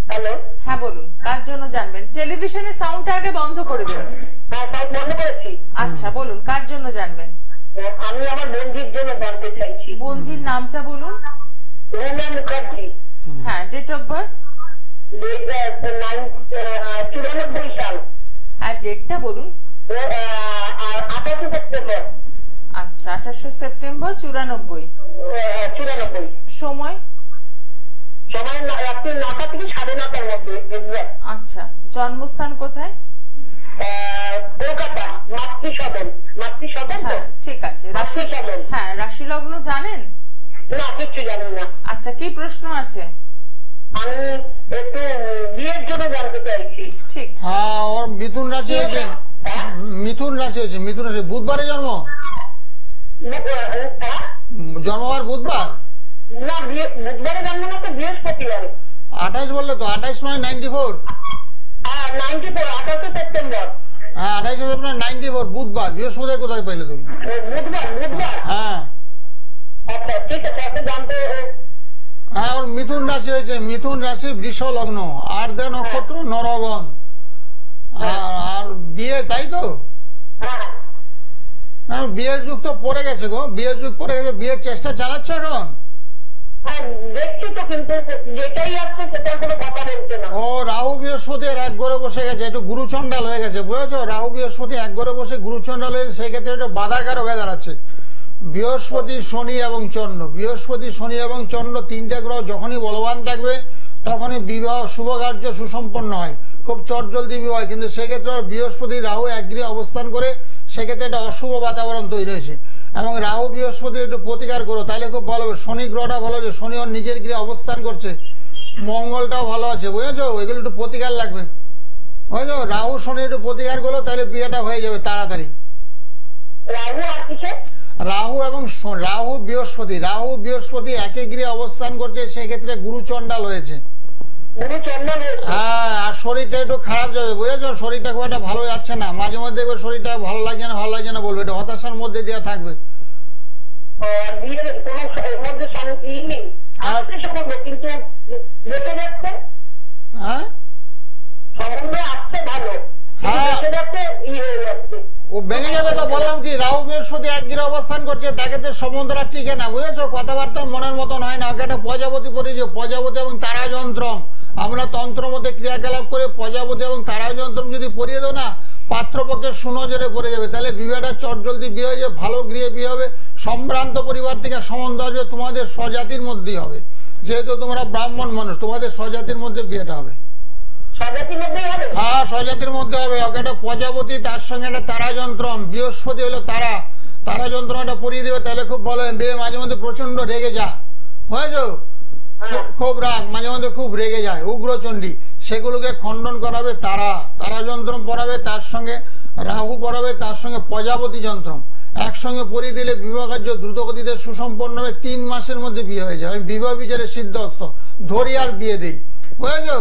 হ্যালো, হ্যাঁ বলুন, কার জন্য জানবেন? টেলিভিশনের সাউন্ডটা আগে বন্ধ করে দিন। হ্যাঁ, সব বন্ধ করেছি। আচ্ছা, বলুন কার জন্য জানবেন? আমি আমার বোনজির জন্য জানতে চাইছি। বোনজির নামটা বলুন। রুমা মুখার্জি। হ্যাঁ, ডেট অফ বার্থ? 94 সাল। হ্যাঁ, ডেটটা বলুন। 28 সেপ্টেম্বর। আচ্ছা, 28 সেপ্টেম্বর 94। সময়? সময় রাত্রি 9টা থেকে 9:30টার মধ্যে। আচ্ছা, জন্মস্থান কোথায়? কলকাতা, মাতৃসদন। হ্যাঁ, ঠিক আছে। মাতৃসদন। হ্যাঁ, রাশি লগ্ন জানেন? না, কিছু জানি না। আচ্ছা, কি প্রশ্ন ঠিক। হ্যাঁ, ওর মিথুন রাশি হয়েছে, মিথুন রাশি হয়েছে, মিথুন রাশি। বুধবারে জন্ম, জন্মবার বুধবার। না, বুধবারে জন্ম না তো বৃহস্পতিবার। 28 বললে তো, 28 নয় 94। 94, 28 সেপ্টেম্বর। হ্যাঁ 28 সেপ্টেম্বর 94, বুধবার। বৃহস্পতিবার কোথায় পাইলে তুমি? বুধবার, বুধবার। হ্যাঁ আচ্ছা ঠিক আছে, আপনি জানতে। হ্যাঁ, ওর মিথুন রাশি হয়েছে, মিথুন রাশি, বৃষ লগ্ন, আর্দ্রা নক্ষত্র, নরগণ। আর বিয়ে, তাই তো? হ্যাঁ, বিয়ের যুগ তো পড়ে গেছে গো, বিয়ের যুগ পড়ে গেছে। বিয়ের চেষ্টা চালাচ্ছ এখন? দেখছি তো, কিন্তু যেটাই আসছে সেটার কোনো কথা বলছে না। ও রাহু বৃহস্পতি এক ঘরে বসে গেছে, একটু গুরুচণ্ডাল হয়ে গেছে, বুঝেছো? রাহু বৃহস্পতি এক ঘরে বসে গুরুচণ্ডাল হয়েছে, সেই ক্ষেত্রে একটু বাধাকারক হয়ে দাঁড়াচ্ছে। বৃহস্পতি, শনি এবং চন্দ্র, বৃহস্পতি, শনি এবং চন্দ্র তিনটে গ্রহ যখনই বলবান থাকবে তখনই বিবাহ শুভ কার্য সুসম্পন্ন হয়, খুব চটজলদি বিবাহ। কিন্তু সেক্ষেত্রে বৃহস্পতি রাহু একগৃহে অবস্থান করে, সেক্ষেত্রে একটা অশুভ বাতাবরণ তৈরি হয়েছে। এবং রাহু বৃহস্পতির একটু প্রতিকার করো, তাহলে খুব ভালো হবে। শনি গ্রহটা ভালো আছে, শনি ওর নিজের গৃহে অবস্থান করছে, মঙ্গলটাও ভালো আছে, বুঝেছো? এগুলো একটু প্রতিকার লাগবে, বুঝেছো? রাহু শনি একটু প্রতিকার করো, তাহলে বিয়েটা হয়ে যাবে তাড়াতাড়ি। রাহু আর কিসে? রাহু এবং রাহু বৃহস্পতি, রাহু বৃহস্পতি একই গৃহে অবস্থান করছে, সেক্ষেত্রে গুরুচণ্ডাল হয়েছে। হ্যাঁ, আর শরীরটা একটু খারাপ যাবে, বুঝেছো? শরীরটা খুব একটা ভালো যাচ্ছে না, মাঝে মধ্যে দেখবে শরীরটা ভালো লাগছে না, ভালো লাগছে না বলবে, এটা হতাশার মধ্যে দিয়ে থাকবে। হ্যাঁ, ও ভেঙে যাবে তো, বললাম কি, রাহু বৃহস্পতি এক গৃহে অবস্থান করছে, তাকে তো সমুদ্র টিকে না, বুঝেছো? কথাবার্তা মনের মতন হয় না, ওকে একটা প্রজাপতি পরিচয়, প্রজাপতি এবং তারাযন্ত্রম। আমরা তন্ত্র মধ্যে ক্রিয়াকলাপ করে প্রজাপতি এবং তারাযন্ত্রম যদি পরিয়ে দেবো না, পাত্রপক্ষে সুনজরে পড়ে যাবে, তাহলে বিবাহটা চটজলদি বিয়ে হয়ে যাবে, ভালো গৃহে বিয়ে হবে, সম্ভ্রান্ত পরিবার থেকে সম্বন্ধ আসবে, তোমাদের স্বজাতির মধ্যেই হবে, যেহেতু তোমরা ব্রাহ্মণ মানুষ, তোমাদের স্বজাতির মধ্যে বিয়েটা হবে। হ্যাঁ, স্বজাতির মধ্যে হবে। ওকে একটা প্রজাপতি, তার সঙ্গে একটা তারাযন্ত্রম, বৃহস্পতি হলো তারা, তারাযন্ত্রমটা পরিয়ে দেবে, তাহলে খুব ভালো। বিয়ে মাঝে মধ্যে প্রচন্ড রেগে যা, বুঝেছো? খুব রাগ, মাঝে মধ্যে খুব রেগে যায়, উগ্রচণ্ডী, সেগুলোকে খণ্ডন করাবে তারাযন্ত্রম পড়াবে, তার সঙ্গে রাহু পড়াবে, তার সঙ্গে প্রজাপতি যন্ত্রম একসঙ্গে পরিয়ে দিলে বিবাহ কার্য দ্রুতগতিতে সুসম্পন্ন হবে। 3 মাসের মধ্যে বিয়ে হয়ে যায়। আমি বিবাহ বিচারে সিদ্ধস্ত, ধরি আর বিয়ে দিই, বুঝেছো?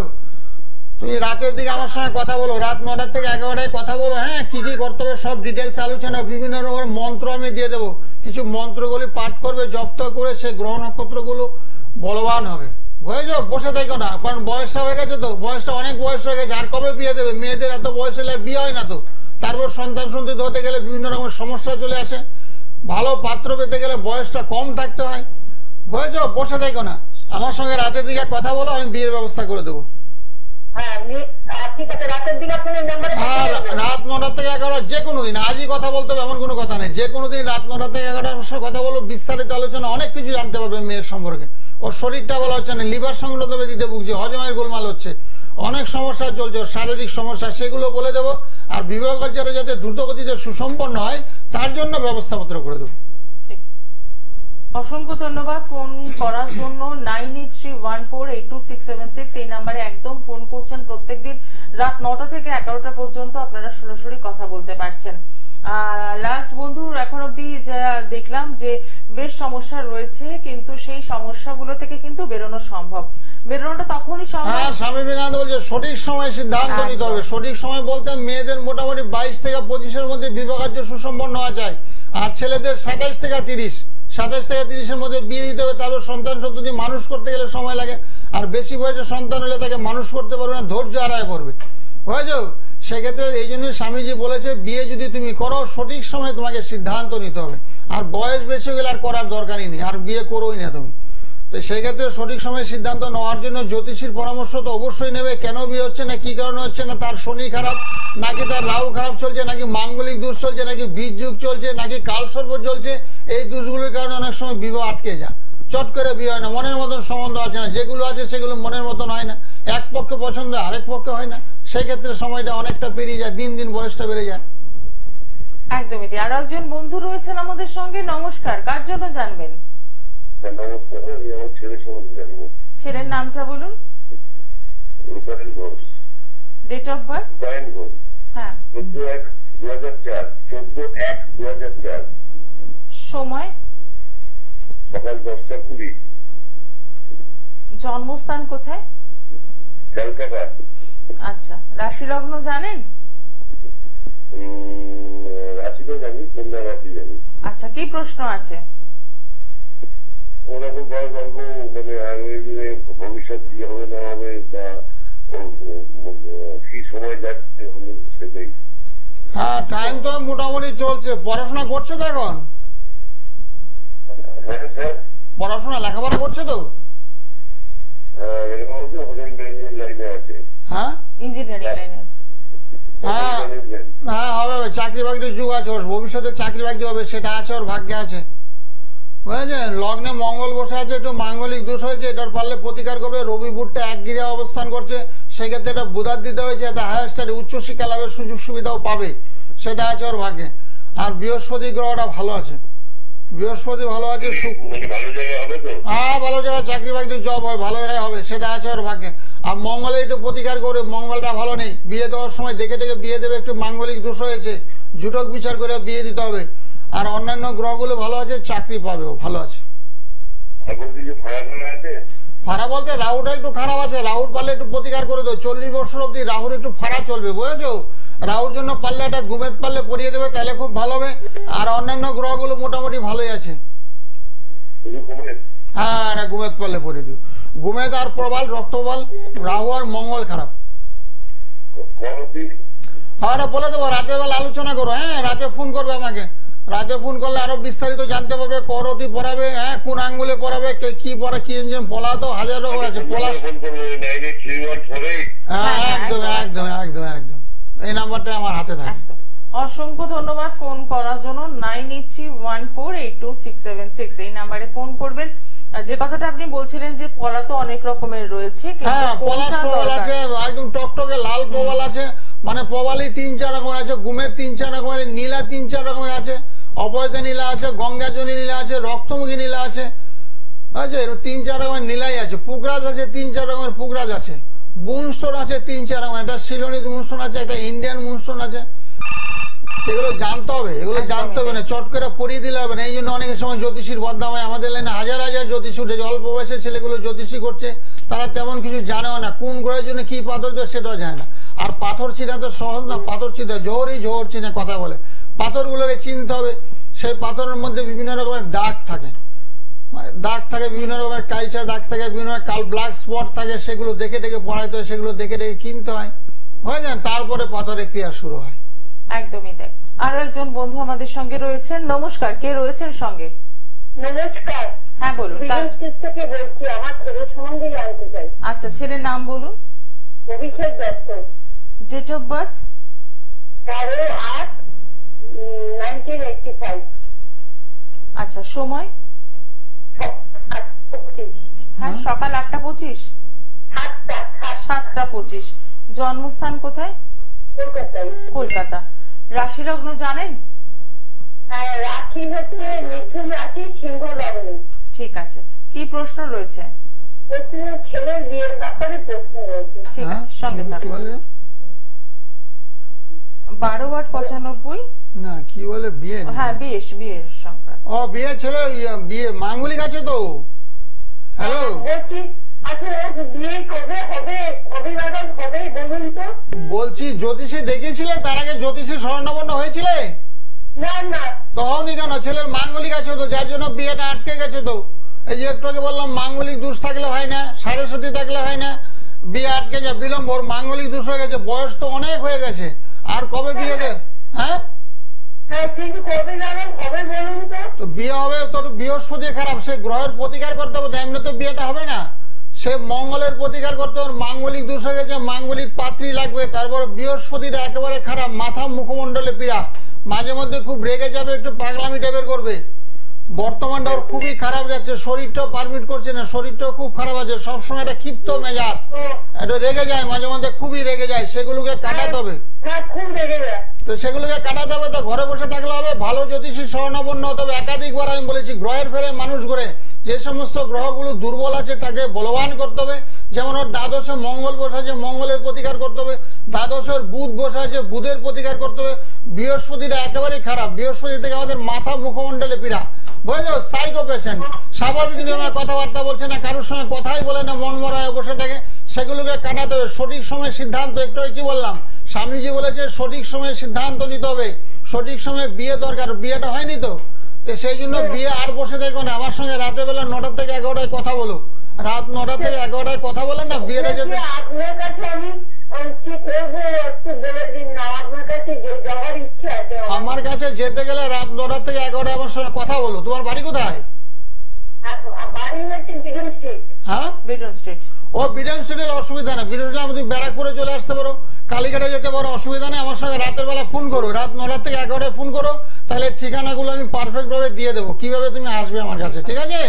তুমি রাতের দিকে আমার সঙ্গে কথা বলো, রাত 9টা থেকে 11টায় কথা বলো। হ্যাঁ, কি কি করতে হবে সব ডিটেলস আলোচনা, বিভিন্ন রকমের মন্ত্র আমি দিয়ে দেবো, কিছু মন্ত্রগুলি পাঠ করবে, জপ করে সেই গ্রহ নক্ষত্রগুলো বলবান হবে, বুঝেছো? বসে থাকো না, কারণ বয়সটা হয়ে গেছে তো, বয়সটা অনেক বয়স হয়ে গেছে, আর কবে বিয়ে দেবে? মেয়েদের এত বয়স হলে বিয়ে হয় না তো, তারপর সন্তান সন্ততি হতে গেলে বিভিন্ন রকমের সমস্যা চলে আসে, ভালো পাত্র পেতে গেলে বয়সটা কম থাকতে হয়, বুঝেছো? বসে থাকো না, আমার সঙ্গে রাতের দিকে কথা বলো, আমি বিয়ের ব্যবস্থা করে দেবো। রাত 9টা থেকে 11টা, যে কোনো দিন, আজই কথা বলতে হবে এমন কোনো কথা নেই, যে কোনো দিন রাত 9টা থেকে 11টার সময় কথা বলো, বিস্তারিত আলোচনা, অনেক কিছু জানতে পারবে মেয়ের সম্পর্কে। ওর শরীরটা বলা হচ্ছে না, লিভার সংক্রান্ত ব্যাধিতে ভুগছে, হজমের গোলমাল হচ্ছে, অনেক সমস্যা চলছে, শারীরিক সমস্যা, সেগুলো বলে দেবো। আর বিবাহ কার্যটা যাতে দ্রুতগতিতে সুসম্পন্ন হয় তার জন্য ব্যবস্থাপত্র করে দেবো। অসংখ্য ধন্যবাদ ফোন করার জন্য। 9831482676 এই নাম্বারে একদম ফোন করছেন, প্রত্যেকদিন রাত 9টা থেকে 11টা পর্যন্ত আপনারা সরাসরি কথা বলতে পারছেন। লাস্ট বন্ধুর এখন অব্দি যা দেখলাম যে বেশ সমস্যা রয়েছে, কিন্তু সেই সমস্যাগুলো থেকে কিন্তু বেরোনো সম্ভব। বেরোনোটা তখনই সম্ভব। হ্যাঁ, স্বামী বিবেকানন্দ বলছে সঠিক সময় সিদ্ধান্ত নিতে হবে। সঠিক সময় বলতে মেয়েদের মোটামুটি 22 থেকে 25-এর মধ্যে বিবাহ কার্য সুসম্পন্ন হওয়া যায়, আর ছেলেদের 27 থেকে 30, 27 থেকে 30-এর মধ্যে বিয়ে দিতে হবে। তারপর সন্তান সন্ততি মানুষ করতে গেলে সময় লাগে, আর বেশি বয়সে সন্তান হলে তাকে মানুষ করতে পারবে না, ধৈর্য হারায় পড়বে, বুঝেছো? সেক্ষেত্রে এই জন্য স্বামীজি বলেছে বিয়ে যদি তুমি করো সঠিক সময় তোমাকে সিদ্ধান্ত নিতে হবে, আর বয়স বেশি গেলে আর করার দরকারই নেই, আর বিয়ে করোই না তুমি। তো সেই ক্ষেত্রে সঠিক সময় সিদ্ধান্ত নেওয়ার জন্য জ্যোতিষীর পরামর্শ তো অবশ্যই নেবে। কেন বিয়ে হচ্ছে না, কি কারণে হচ্ছে না, তার শনি খারাপ নাকি তার রাহু খারাপ চলছে, নাকি মাঙ্গলিক দোষ চলছে, নাকি বীজ যুগ চলছে, নাকি কালসর্প চলছে, এই দোষগুলোর কারণে অনেক সময় বিবাহ আটকে যায়, চট করে বিয়ে হয় না, মনের মতন সম্বন্ধ আছে না, যেগুলো আছে সেগুলো মনের মতন হয় না, এক পক্ষে পছন্দ আরেক পক্ষে হয় না, সেই ক্ষেত্রে সময়টা অনেকটা পেরিয়ে যায়, দিন দিন বয়সটা বেড়ে যায়। একদমই। আরো একজন বন্ধু রয়েছেন আমাদের সঙ্গে। নমস্কার, কার জন্য জানবেন? নমস্কার, আমি আমার ছেলের সম্বন্ধে জানবো। ছেলের নামটা বলুন। Date of birth? নারায়ণগঞ্জ, হ্যাঁ। 14/1/2004, 14/1/2004, সময়? সকাল 10টা 20। জন্মস্থান কোথায়? ক্যালকাটা। আচ্ছা, রাশি লগ্ন জানেন? রাশি তো জানি, কন্যা রাশি জানি। আচ্ছা, কি প্রশ্ন আছে? ওরকম বয়স অল্প, মানে আগামী দিনে ভবিষ্যৎ কি হবে না হবে, বা কি সময় যাচ্ছে সেটাই। হ্যাঁ, টাইম তো মোটামুটি চলছে। পড়াশোনা করছে তো এখন? হ্যাঁ স্যার। পড়াশোনা লেখাপড়া করছে তো? হ্যাঁ, এরকম হোটেল ম্যানেজমেন্ট লাইনে আছে। হ্যাঁ, ইঞ্জিনিয়ারিং লাইনে আছে। হ্যাঁ হ্যাঁ, হবে হবে। চাকরি বাকরির যুগ আছে ওর, ভবিষ্যতে চাকরি বাকরি হবে, সেটা আছে ওর ভাগ্যে আছে। বুঝেছেন? লগ্নে মঙ্গল বসে আছে, একটু মাঙ্গলিক দোষ হয়েছে, এটার পারলে প্রতিকার করবে। রবি বুধটা এক গিরে অবস্থান করছে, সেক্ষেত্রে এটা বুধার দিতে হয়েছে, এটা হায়ার স্টাডি উচ্চ শিক্ষা লাভের সুযোগ সুবিধাও পাবে, সেটা আছে ওর ভাগ্যে। আর বৃহস্পতি গ্রহটা ভালো আছে, বৃহস্পতি ভালো আছে। মানে ভালো জায়গায় হবে তো? হ্যাঁ, ভালো জায়গায় চাকরি বাকরি জব হয়, ভালো জায়গায় হবে, সেটা আছে ওর ভাগ্যে। আর মঙ্গলে একটু প্রতিকার করে, মঙ্গলটা ভালো নেই, বিয়ে দেওয়ার সময় দেখে দেখে বিয়ে দেবে, একটু মাঙ্গলিক দোষ হয়েছে, জুটক বিচার করে বিয়ে দিতে হবে। আর অন্যান্য গ্রহগুলো ভালো আছে, চাকরি পাবে, ও ভালো আছে। ফাড়া বলতে রাহুটা একটু খারাপ আছে, রাহুর পারলে একটু প্রতিকার করে দেবো। 40 বছর অব্দি রাহুর একটু ফাড়া চলবে, বুঝেছো? রাহুর জন্য পারলে একটা গুমেদ পারলে পরিয়ে দেবে, তাহলে খুব ভালো হবে। আর অন্যান্য গ্রহগুলো মোটামুটি ভালোই আছে। হ্যাঁ, এটা গুমেদ পারলে পরিয়ে দিও। গুমেদ আর প্রবাল, রক্তবাল, রাহু আর মঙ্গল খারাপ। হ্যাঁ, এটা বলে দেবো, রাতের বেলা আলোচনা করো। হ্যাঁ, রাতে ফোন করবে আমাকে, রাতে ফোন করলে আরো বিস্তারিত জানতে পারবে। করতি পড়াবে, হ্যাঁ, কোন আঙ্গুলে পড়াবে, কি পড়া, কি ইঞ্জিন, পলা তো হাজার রকম আছে। পলা, হ্যাঁ, একদম একদম একদম একদম, এই নাম্বারটা আমার হাতে থাকে। অসংখ্য ধন্যবাদ ফোন করার জন্য। 9831482676 এই নাম্বারে ফোন করবেন। যে কথাটা আপনি বলছিলেন যে পলা তো অনেক রকমের রয়েছে, হ্যাঁ, পলাশ প্রবাল আছে, একদম টকটকে লাল প্রবাল আছে, মানে প্রবালই 3-4 রকমের আছে, গুমের 3-4 রকমের, নীলা 3-4 রকমের আছে, অবৈধ নীলা আছে, গঙ্গাজনী নীলা আছে, রক্তমুখী নীলা আছে, আছে 3-4 রকমের নীলাই আছে। পুকরাজ আছে 3-4 রকমের, পুকরাজ আছে। মুনস্টোন আছে 3-4 রকমের, একটা সিলোনিজ মুনস্টোন আছে, একটা ইন্ডিয়ান মুনস্টোন আছে। এগুলো জানতে হবে, এগুলো জানতে হবে না, চট করে পড়িয়ে দিলে হবে না। এই জন্য অনেক সময় জ্যোতিষীর বদনাম হয়। আমাদের লাইনে হাজার হাজার জ্যোতিষী উঠেছে, অল্প বয়সের ছেলেগুলো জ্যোতিষী করছে, তারা তেমন কিছু জানেও না, কোন গ্রহের জন্য কি পাথর দেয় সেটাও জানে না। আর পাথর চিনা তো সহজ না, পাথর চিনা জোহরই জোহর চিনে কথা বলে। পাথরগুলোকে চিনতে হবে, সেই পাথরের মধ্যে বিভিন্ন রকমের দাগ থাকে, বিভিন্ন রকমের কালচা দাগ থাকে, বিভিন্ন কাল ব্ল্যাক স্পট থাকে, সেগুলো দেখে দেখে পড়াইতে হয়, সেগুলো দেখে দেখে কিনতে হয়, বুঝলেন? তারপরে পাথরের ক্রিয়া শুরু হয়। একদমই তাই। আর একজন বন্ধু আমাদের সঙ্গে রয়েছেন। নমস্কার, কে রয়েছেন সঙ্গে? নমস্কার। হ্যাঁ, বলুন। থেকে বলছি, আমার ছেলের সম্বন্ধে জানতে চাই। আচ্ছা, ছেলের নাম বলুন। Abhishek Dutta. Date of birth? 13/8/1985। আচ্ছা, সময়? হ্যাঁ, সকাল 8:25। 7:25। জন্মস্থান কোথায়? কলকাতা। রাশি লগ্ন জানেন? রাশি হচ্ছে মিথুন রাশি, সিংহ লগ্ন। ঠিক আছে, কি প্রশ্ন রয়েছে? ছেলের বিয়ের ব্যাপারে প্রশ্ন রয়েছে। ঠিক আছে, সঙ্গে থাকুন। 12/95। না, কি বলে বিয়ে? হ্যাঁ, বিয়ের সংখ্যা। ও, বিয়ে ছেলে, বিয়ে মাঙ্গলিক আছে তো। হ্যালো, বলছি জ্যোতিষী দেখেছিলে, তার আগে জ্যোতিষী স্বর্ণাপন্ন হয়েছিলে? তো হওনি কেন? ছেলের মাঙ্গলিক আছে তো, যার জন্য বিয়েটা আটকে গেছে তো। এই যে একটু আগে বললাম, মাঙ্গলিক দোষ থাকলে হয় না, সরস্বতী থাকলে হয় না, বিয়ে আটকে যায়, বিলম্ব। ওর মাঙ্গলিক দোষ হয়ে গেছে, বয়স তো অনেক হয়ে গেছে, আর কবে বিয়ে দেয়? হ্যাঁ, তো বিয়ে হবে তো, বৃহস্পতি খারাপ, সে গ্রহের প্রতিকার করতে হবে, এমনি তো বিয়েটা হবে না। সে মঙ্গলের প্রতিকার করতে হবে, মাঙ্গলিক দোষ হয়ে গেছে, মাঙ্গলিক পাত্রী লাগবে। তারপর বৃহস্পতিটা একেবারে খারাপ, মাথা মুখমন্ডলে পীড়া, মাঝে মধ্যে খুব রেগে যাবে, একটু পাগলামি টাইপের করবে। বর্তমানটা ওর খুবই খারাপ যাচ্ছে, শরীরটাও পারমিট করছে না, শরীরটাও খুব খারাপ আছে, সবসময় একটা ক্ষিপ্ত মেজাজ, একটু রেগে যায়, মাঝে মধ্যে খুবই রেগে যায়, সেগুলোকে কাটাতে হবে। তো সেগুলোকে কাটাতে হবে, তো ঘরে বসে থাকলে হবে? ভালো জ্যোতিষী স্বর্ণাপন্ন হতে হবে। একাধিকবার আমি বলেছি, গ্রহের ফেরে মানুষ ঘুরে, যে সমস্ত গ্রহগুলো দুর্বল আছে তাকে বলবান করতে হবে, যেমন ওর দ্বাদশে মঙ্গল বসে আছে, মঙ্গলের প্রতিকার করতে হবে। দ্বাদশের বুধ বসে আছে, বুধের প্রতিকার করতে হবে। বৃহস্পতিটা একেবারেই খারাপ, বৃহস্পতি থেকে আমাদের মাথা মুখমণ্ডলে পীড়া, বুঝলো? সাইকো পেশেন্ট, স্বাভাবিক নিয়মে কথাবার্তা বলছে না, কারোর সঙ্গে কথাই বলে না, মন মরা হয়ে বসে থাকে, সেগুলোকে কাটাতে হবে। সঠিক সময় সিদ্ধান্ত, একটু কি বললাম, স্বামীজি বলেছে সঠিক সময়ে সিদ্ধান্ত নিতে হবে, সঠিক সময়ে বিয়ে দরকার, বিয়েটা হয়নি তো সেই জন্য বিয়ে আর বসে দেখো না। আমার সঙ্গে রাতে বেলা 9টা থেকে 11টায় কথা বলো, রাত 9টা থেকে 11টায় কথা বলেন না, বিয়েটা যেতে। আপনার কাছে আমি কি করবো একটু বলে দিন না, আপনার কাছে যাওয়ার ইচ্ছা আছে। আমার কাছে যেতে গেলে রাত 9টা থেকে 11টায় আমার সঙ্গে কথা বলো। তোমার বাড়ি কোথায়? বাড়ি হচ্ছে বিডন স্ট্রিট। হ্যাঁ, বিডন স্ট্রিট। ও বিডন স্ট্রিটের অসুবিধা নেই, বিডন স্ট্রিটে তুমি ব্যারাকপুরে চলে আসতে পারো, কালীঘাটে যেতে পারো, অসুবিধা নেই। আমার সঙ্গে রাতের বেলা ফোন করো, রাত 9টা থেকে 11টায় ফোন করো, তাহলে ঠিকানাগুলো আমি পারফেক্ট ভাবে দিয়ে দেবো, কিভাবে তুমি আসবে আমার কাছে, ঠিক আছে?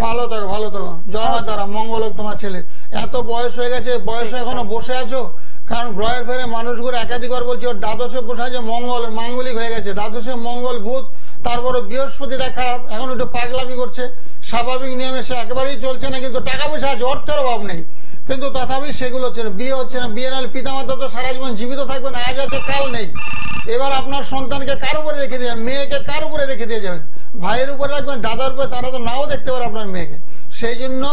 ভালো থাকো, ভালো থাকো, জয় মা তারা, মঙ্গল হোক তোমার ছেলের। এত বয়স হয়ে গেছে, বয়সে এখনো বসে আছো, কারণ গ্রহের ফেরে মানুষগুলো একাধিকবার বলছে ওর দ্বাদশে বসে আছে মঙ্গল, মাঙ্গলিক হয়ে গেছে, দ্বাদশে মঙ্গল বুধ, তারপরে বৃহস্পতিটা খারাপ, এখন একটু পাগলামি করছে। স্বাভাবিক নিয়মে সে একেবারেই চলছে না, কিন্তু টাকা পয়সা আছে, অর্থের অভাব নেই, কিন্তু তথাপি সেগুলো হচ্ছে না, বিয়ে হচ্ছে না। বিয়ে নাহলে পিতামাতা তো সারা জীবন জীবিত থাকবে না, আজ আছে কাল নেই। এবার আপনার সন্তানকে কার উপরে রেখে দিয়ে, মেয়েকে কার উপরে রেখে দিয়ে যাবেন? ভাইয়ের উপরে রাখবেন, দাদার উপরে, তারা তো নাও দেখতে পারে আপনার মেয়েকে। সেই জন্য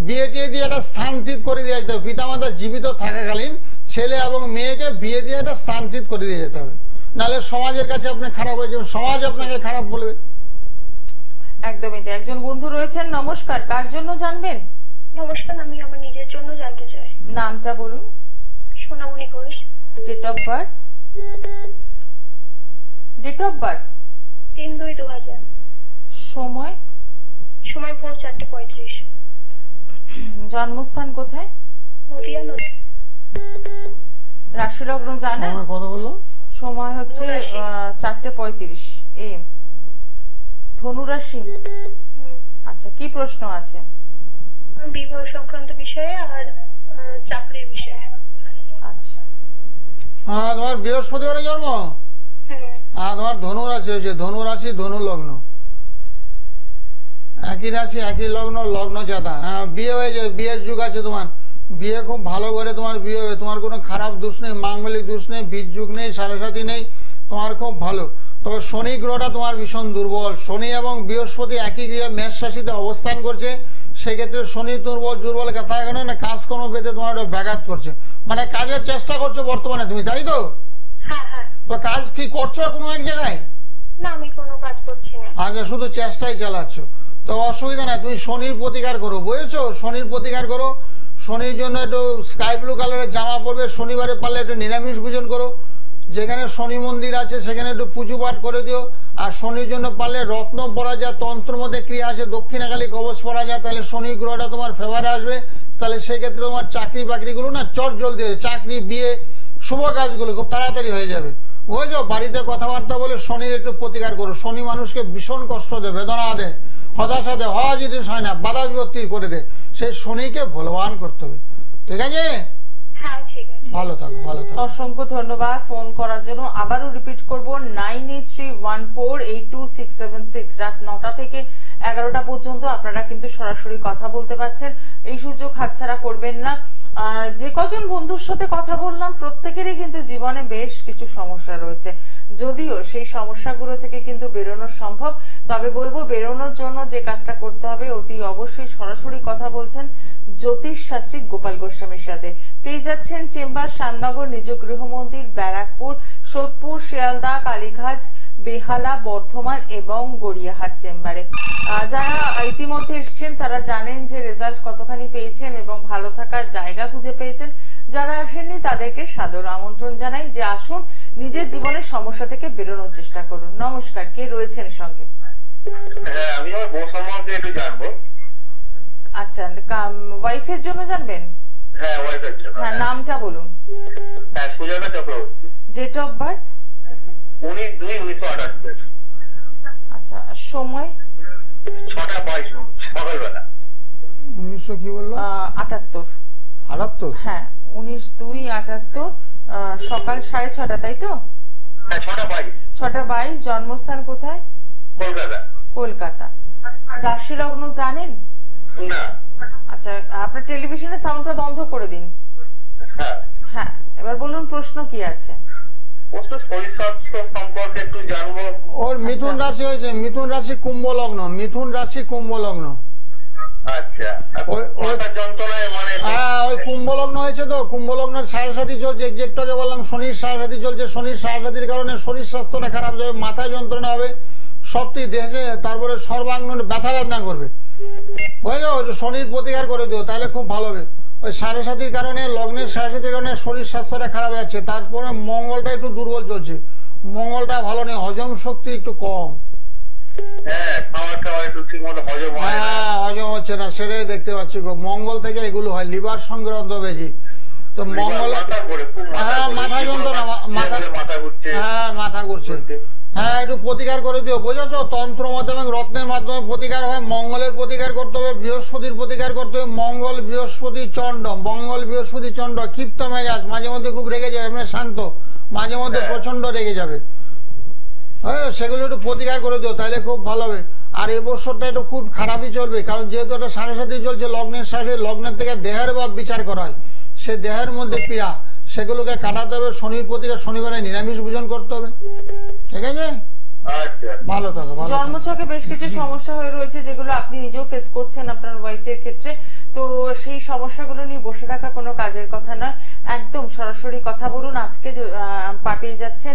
বিয়ে টিয়ে দিয়ে একটা স্থানচিত করে দিয়ে যেতে হবে। পিতামাতা জীবিত থাকাকালীন ছেলে এবং মেয়েকে বিয়ে দিয়ে একটা স্থানচিত করে দিয়ে যেতে হবে, নাহলে সমাজের কাছে আপনি খারাপ হয়ে যাবেন, সমাজ আপনাকে খারাপ বলবে। একদমই তাই। একজন বন্ধু রয়েছেন, নমস্কার, কার জন্য জানবেন? নমস্কার, আমি আমার নিজের জন্য জানতে চাই। নামটা বলুন। Sonamoni Ghosh. Date of birth? Date of birth 3/2/2000। সময়? সময় ভোর 4:35। জন্মস্থান কোথায়? নদিয়া। রাশি লগ্ন জানেন? কথা বললো, সময় হচ্ছে 4:35 AM। ধনু রাশি। আচ্ছা, কি প্রশ্ন আছে? বিবাহ সংক্রান্ত বিষয়ে আর চাকরির বিষয়ে। আচ্ছা, হ্যাঁ, তোমার বৃহস্পতিবারে জন্ম? হ্যাঁ, তোমার ধনু রাশি হয়েছে, ধনু রাশি ধনু লগ্ন, একই রাশি একই লগ্ন, লগ্ন জাতা। হ্যাঁ, বিয়ে হয়ে যাবে, বিয়ের যুগ আছে তোমার, বিয়ে খুব ভালো করে তোমার বিয়ে হবে, তোমার কোনো খারাপ দোষ নেই, মাঙ্গলিক দোষ নেই, বীজ যুগ নেই, সাড়ে সাথী নেই, তোমার খুব ভালো। তবে শনি গ্রহটা তোমার ভীষণ দুর্বল, শনি এবং বৃহস্পতি একই গৃহে মেষ রাশিতে অবস্থান করছে, সেক্ষেত্রে শনি দুর্বল কথা এখানে না, কাজকর্ম পেতে তোমার একটা ব্যাঘাত করছে, মানে কাজের চেষ্টা করছো বর্তমানে তুমি, তাই তো? তো কাজ কি করছো কোনো এক জায়গায়? না, আমি কোনো কাজ করছি না। আচ্ছা, শুধু চেষ্টাই চালাচ্ছ, তো অসুবিধা নাই, তুমি শনির প্রতিকার করো, বুঝেছো? শনির প্রতিকার করো, শনির জন্য একটু স্কাই ব্লু কালারের জামা পরবে, শনিবারে পারলে একটু নিরামিষ ভোজন করো, যেখানে শনি মন্দির আছে সেখানে একটু পুজো পাঠ করে দিও। আর শনির জন্য পারলে রত্ন পরা যায়, তন্ত্র মধ্যে ক্রিয়া আছে, দক্ষিণাকালী কবচ পরা যায়, তাহলে শনি গ্রহটা তোমার ফেভারে আসবে, তাহলে সেক্ষেত্রে তোমার চাকরি বাকরিগুলো না চট জলদি হবে, চাকরি বিয়ে শুভ কাজগুলো খুব তাড়াতাড়ি হয়ে যাবে, বুঝেছো? বাড়িতে কথাবার্তা বলে শনির একটু প্রতিকার করো, শনি মানুষকে ভীষণ কষ্ট দেয়, বেদনা দেয়, হতাশা দেয়, হওয়া জিনিস হয় না, বাধা বিপত্তি করে দেয়, সেই শনিকে বলবান করতে হবে, ঠিক আছে? ভালো থাকো, ভালো থাকো। অসংখ্য ধন্যবাদ ফোন করার জন্য। আবারও রিপিট করব, 9831482676। রাত 9টা থেকে 11টা পর্যন্ত আপনারা কিন্তু সরাসরি কথা বলতে পারছেন, এই সুযোগ হাতছাড়া করবেন না। যে কজন বন্ধুর সাথে কথা বললাম প্রত্যেকেরই কিন্তু জীবনে বেশ কিছু সমস্যা রয়েছে, যদিও সেই সমস্যাগুলো থেকে কিন্তু বেরোনো সম্ভব, তবে বলবো বেরোনোর জন্য যে কাজটা করতে হবে অতি অবশ্যই সরাসরি কথা বলছেন জ্যোতিষ শাস্ত্রী গোপাল গোস্বামীর সাথে। পেয়ে যাচ্ছেন চেম্বার শ্যামনগর, নিজ গৃহ মন্দির, ব্যারাকপুর, সোদপুর, শিয়ালদা, কালীঘাট, বেহালা, বর্ধমান এবং গড়িয়াহাট চেম্বারে। যারা ইতিমধ্যে এসেছেন তারা জানেন যে রেজাল্ট কতখানি পেয়েছেন এবং ভালো থাকার জায়গা খুঁজে পেয়েছেন। যারা আসেননি তাদেরকে সাদর আমন্ত্রণ জানাই যে আসুন, নিজের জীবনের সমস্যা থেকে বেরোনোর চেষ্টা করুন। নমস্কার, কে রয়েছেন সঙ্গে? হ্যাঁ, আমি আমার বউ সম্বন্ধে একটু জানবো। আচ্ছা, ওয়াইফের জন্য জানবেন? হ্যাঁ, ওয়াইফের জন্য। হ্যাঁ, নামটা বলুন। হ্যাঁ, Sujata Chakraborty. Date of birth? 19/2/1978। আচ্ছা, সময়? 6:22 সকালবেলা। 1900 কি বললো? 78। 78? হ্যাঁ, 19/2/78 সকাল 6:30, তাই তো? হ্যাঁ, 6:22। জন্মস্থান কোথায়? কলকাতা। কলকাতা। রাশি লগ্ন জানেন? না। আচ্ছা, আপনার টেলিভিশনের সাউন্ডটা বন্ধ করে দিন। হ্যাঁ, হ্যাঁ, এবার বলুন প্রশ্ন কি আছে। ওর শরীর স্বাস্থ্য সম্পর্কে একটু জানবো। ওর মিথুন রাশি হয়েছে, মিথুন রাশি কুম্ভ লগ্ন, মিথুন রাশি কুম্ভ লগ্ন। আচ্ছা, মাথার যন্ত্রণায় মানে হ্যাঁ, ওই কুম্ভ লগ্ন হয়েছে তো, কুম্ভ লগ্নের সাড়ে চলছে, একটু আগে বললাম শনির সাড়ে চলছে, শনির সাড়ে কারণে শরীর স্বাস্থ্যটা খারাপ যাবে, মাথায় যন্ত্রণা হবে, সবটি দেশে, তারপরে সর্বাঙ্গ ব্যথা বেদনা করবে, বুঝলো? শনির প্রতিকার করে দিও, তাহলে খুব ভালো হবে। ওই সাড়ে কারণে, লগ্নের সাড়ে কারণে শরীর স্বাস্থ্যটা খারাপ যাচ্ছে। তারপরে মঙ্গলটা একটু দুর্বল চলছে, মঙ্গলটা ভালো নেই, হজম শক্তি একটু কম। হ্যাঁ, খাওয়া একটু ঠিক মতো হজম হয় না। হ্যাঁ, হজম হচ্ছে না, সেটাই দেখতে পাচ্ছি গো। মঙ্গল থেকে এগুলো হয়, লিভার সংক্রান্ত বেশি তো মঙ্গল। হ্যাঁ, মাথা যন্ত্রণা, মাথা ঘুরছে। হ্যাঁ, মাথা ঘুরছে। হ্যাঁ, একটু প্রতিকার করে দিও, বুঝেছো? তন্ত্র মাধ্যমে, রত্নের মাধ্যমে প্রতিকার হয়। মঙ্গলের প্রতিকার করতে হবে, বৃহস্পতির প্রতিকার করতে হবে। মঙ্গল বৃহস্পতি চন্ড, মঙ্গল বৃহস্পতি চন্ড, ক্ষিপ্ত মেজাজ, মাঝে মধ্যে খুব রেগে যাবে, এমনি শান্ত, মাঝে মধ্যে প্রচন্ড রেগে যাবে। হ্যাঁ, সেগুলো একটু প্রতিকার করে দিও, তাহলে খুব ভালো হবে। আর এই বছরটা একটু খুব খারাপই চলবে, কারণ যেহেতু একটা সাড়ে চলছে, লগ্নের সাথে, লগ্নের থেকে দেহের ভাব বিচার করা হয়, সে দেহের মধ্যে পীড়া, সেগুলোকে কাটাতে হবে। শনির প্রতিকার, শনিবারে নিরামিষ ভোজন করতে হবে, ঠিক আছে? ভালো থাকো। জন্মছকে বেশ কিছু সমস্যা হয়ে রয়েছে, যেগুলো আপনি নিজেও ফেস করছেন আপনার ওয়াইফের ক্ষেত্রে। তো সেই সমস্যাগুলো নিয়ে বসে থাকা কোনো কাজের কথা নয়, একদম সরাসরি কথা বলুন। আজকে পেয়ে যাচ্ছেন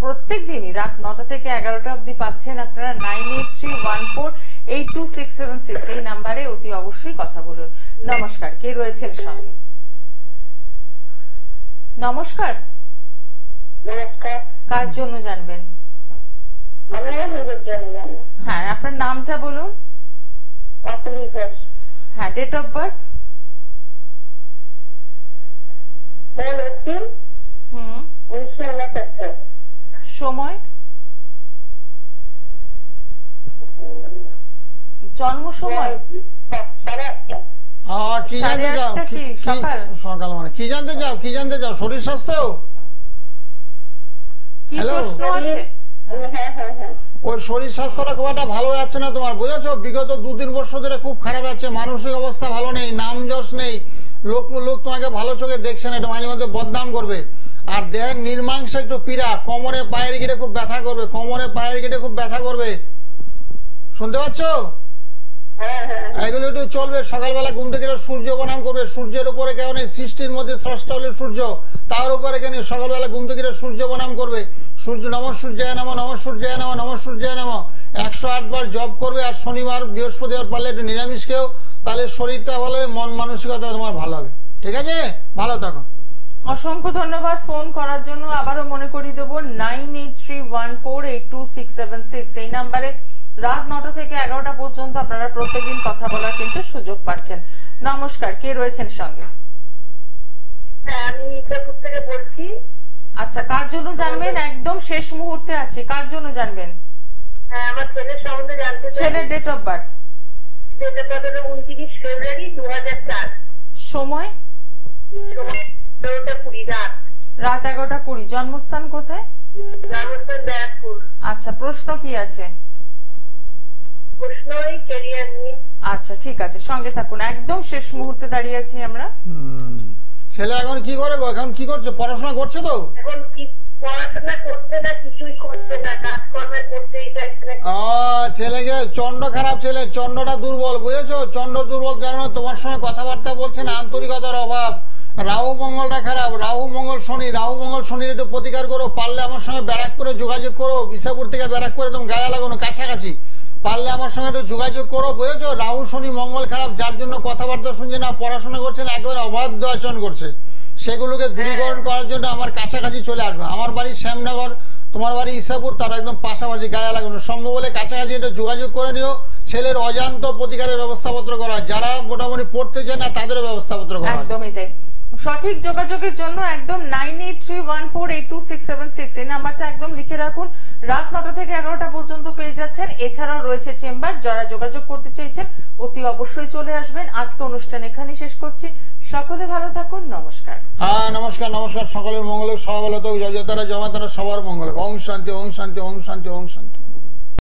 প্রত্যেক দিনই রাত 9টা থেকে 11টা অবধি পাচ্ছেন আপনারা 9831482676 এই নাম্বারে অতি অবশ্যই কথা বলুন। নমস্কার, কে রয়েছেন সঙ্গে? নমস্কার, নমস্কার। কার জন্য জানবেন? আমি নিজের জন্য জানি। হ্যাঁ, আপনার নামটা বলুন। অতুলি ঘোষ। হ্যাঁ, ডেট অফ বার্থ? 1969। সময়? জন্ম সময়? 8:30। কি জানতে চাও? সকাল মানে কি জানতে চাও? কি জানতে চাও? শরীর স্বাস্থ্য? কি প্রশ্ন আছে? ওই শরীর স্বাস্থ্যটা খুব একটা ভালো যাচ্ছে না তোমার, বুঝেছো? বিগত 2-3 বছর ধরে খুব খারাপ যাচ্ছে, মানসিক অবস্থা ভালো নেই, নাম যশ নেই, লোক তোমাকে ভালো চোখে দেখছে না, এটা মাঝে মধ্যে বদনাম করবে। আর দেহের নির্মাংসে একটু পীড়া, কোমরে পায়ের গিটে খুব ব্যথা করবে, কোমরে পায়ের গিটে খুব ব্যথা করবে, শুনতে পাচ্ছ? এগুলো একটু চলবে। সকালবেলা ঘুম থেকে সূর্য প্রণাম করবে, সূর্যের উপরে কেন সৃষ্টির মধ্যে স্রষ্টা হলে সূর্য, তার উপরে কেন সকালবেলা ঘুম থেকে সূর্য প্রণাম করবে, সূর্য নম সূর্যায় নম, নম সূর্যায় নম, নম সূর্যায় নম 108 বার জপ করবে। আর শনিবার বৃহস্পতিবার পারলে একটু নিরামিষ খেও, তাহলে শরীরটা ভালো হবে, মন মানসিকতা তোমার ভালো হবে, ঠিক আছে? ভালো থাকো। অসংখ্য ধন্যবাদ ফোন করার জন্য। আবারও মনে করিয়ে দেবো 9831482676 এই নাম্বারে রাত 9টা থেকে 11টা পর্যন্ত আপনারা প্রত্যেকদিন কথা বলার কিন্তু সুযোগ পাচ্ছেন। নমস্কার, কে রয়েছেন সঙ্গে? হ্যাঁ, আমি ইসলামপুর থেকে বলছি। আচ্ছা, কার জন্য জানবেন? একদম শেষ মুহূর্তে আছে, কার জন্য জানবেন? হ্যাঁ, আমার ছেলের সম্বন্ধে জানতে চাই। ছেলের date of birth? Date of birth 29 February 2004। সময়? 11:20 রাত। রাত 11:20। জন্মস্থান কোথায়? জন্মস্থান ব্যারাকপুর। আচ্ছা, প্রশ্ন কি আছে? প্রশ্ন এই ক্যারিয়ার নিয়ে। আচ্ছা, ঠিক আছে, সঙ্গে থাকুন, একদম শেষ মুহূর্তে দাঁড়িয়ে আছি আমরা। ছেলে এখন কি করে গো? এখন কি করছে? পড়াশোনা করছে তো? এখন কি পড়াশোনা করতে না, কিছুই করতে না, কাজকর্মে করতেই চাইছে না। ছেলেকে চন্ড খারাপ, ছেলে চন্ডটা দুর্বল, বুঝেছো? চন্ড দুর্বল কারণে তোমার সঙ্গে কথাবার্তা বলছেন, আন্তরিকতার অভাব। রাহু মঙ্গলটা খারাপ, রাহু মঙ্গল শনি, রাহু মঙ্গল শনির একটু প্রতিকার করো। পারলে আমার সঙ্গে ব্যারাকপুরে যোগাযোগ করো, বিশাপুর থেকে ব্যারাকপুরে তুমি গায়ে লাগানো কাছাকাছি, পারলে আমার সঙ্গে একটু যোগাযোগ করো, বুঝেছো? রাহু শনি মঙ্গল খারাপ, যার জন্য কথাবার্তা শুনছে না, পড়াশোনা করছে না, একেবারে অবাধ্য আচরণ করছে, সেগুলোকে দূরীকরণ করার জন্য আমার কাছাকাছি চলে আসবে। আমার বাড়ি শ্যামনগর, তোমার বাড়ি ইসাপুর, তার একদম পাশাপাশি, গায়ে লাগানো। সম্ভব হলে কাছাকাছি একটু যোগাযোগ করে নিও। ছেলের অজান্ত প্রতিকারের ব্যবস্থাপত্র করা, যারা মোটামুটি পড়তে চায় না তাদেরও ব্যবস্থাপত্র করা। একদমই তাই। সঠিক যোগাযোগের জন্য একদম 9831482676 এই নাম্বারটা একদম লিখে রাখুন। রাত 9টা থেকে 11টা পর্যন্ত পেয়ে যাচ্ছেন। এছাড়াও রয়েছে চেম্বার, যারা যোগাযোগ করতে চাইছেন অতি অবশ্যই চলে আসবেন। আজকে অনুষ্ঠান এখানেই শেষ করছি। সকলে ভালো থাকুন, নমস্কার। হ্যাঁ, নমস্কার। নমস্কার, সকলের মঙ্গল, সবাই ভালো থাকুক, জয় জয় তারা, জমা তারা, সবার মঙ্গল। ওম শান্তি, ওম শান্তি, ওম শান্তি, ওম শান্তি।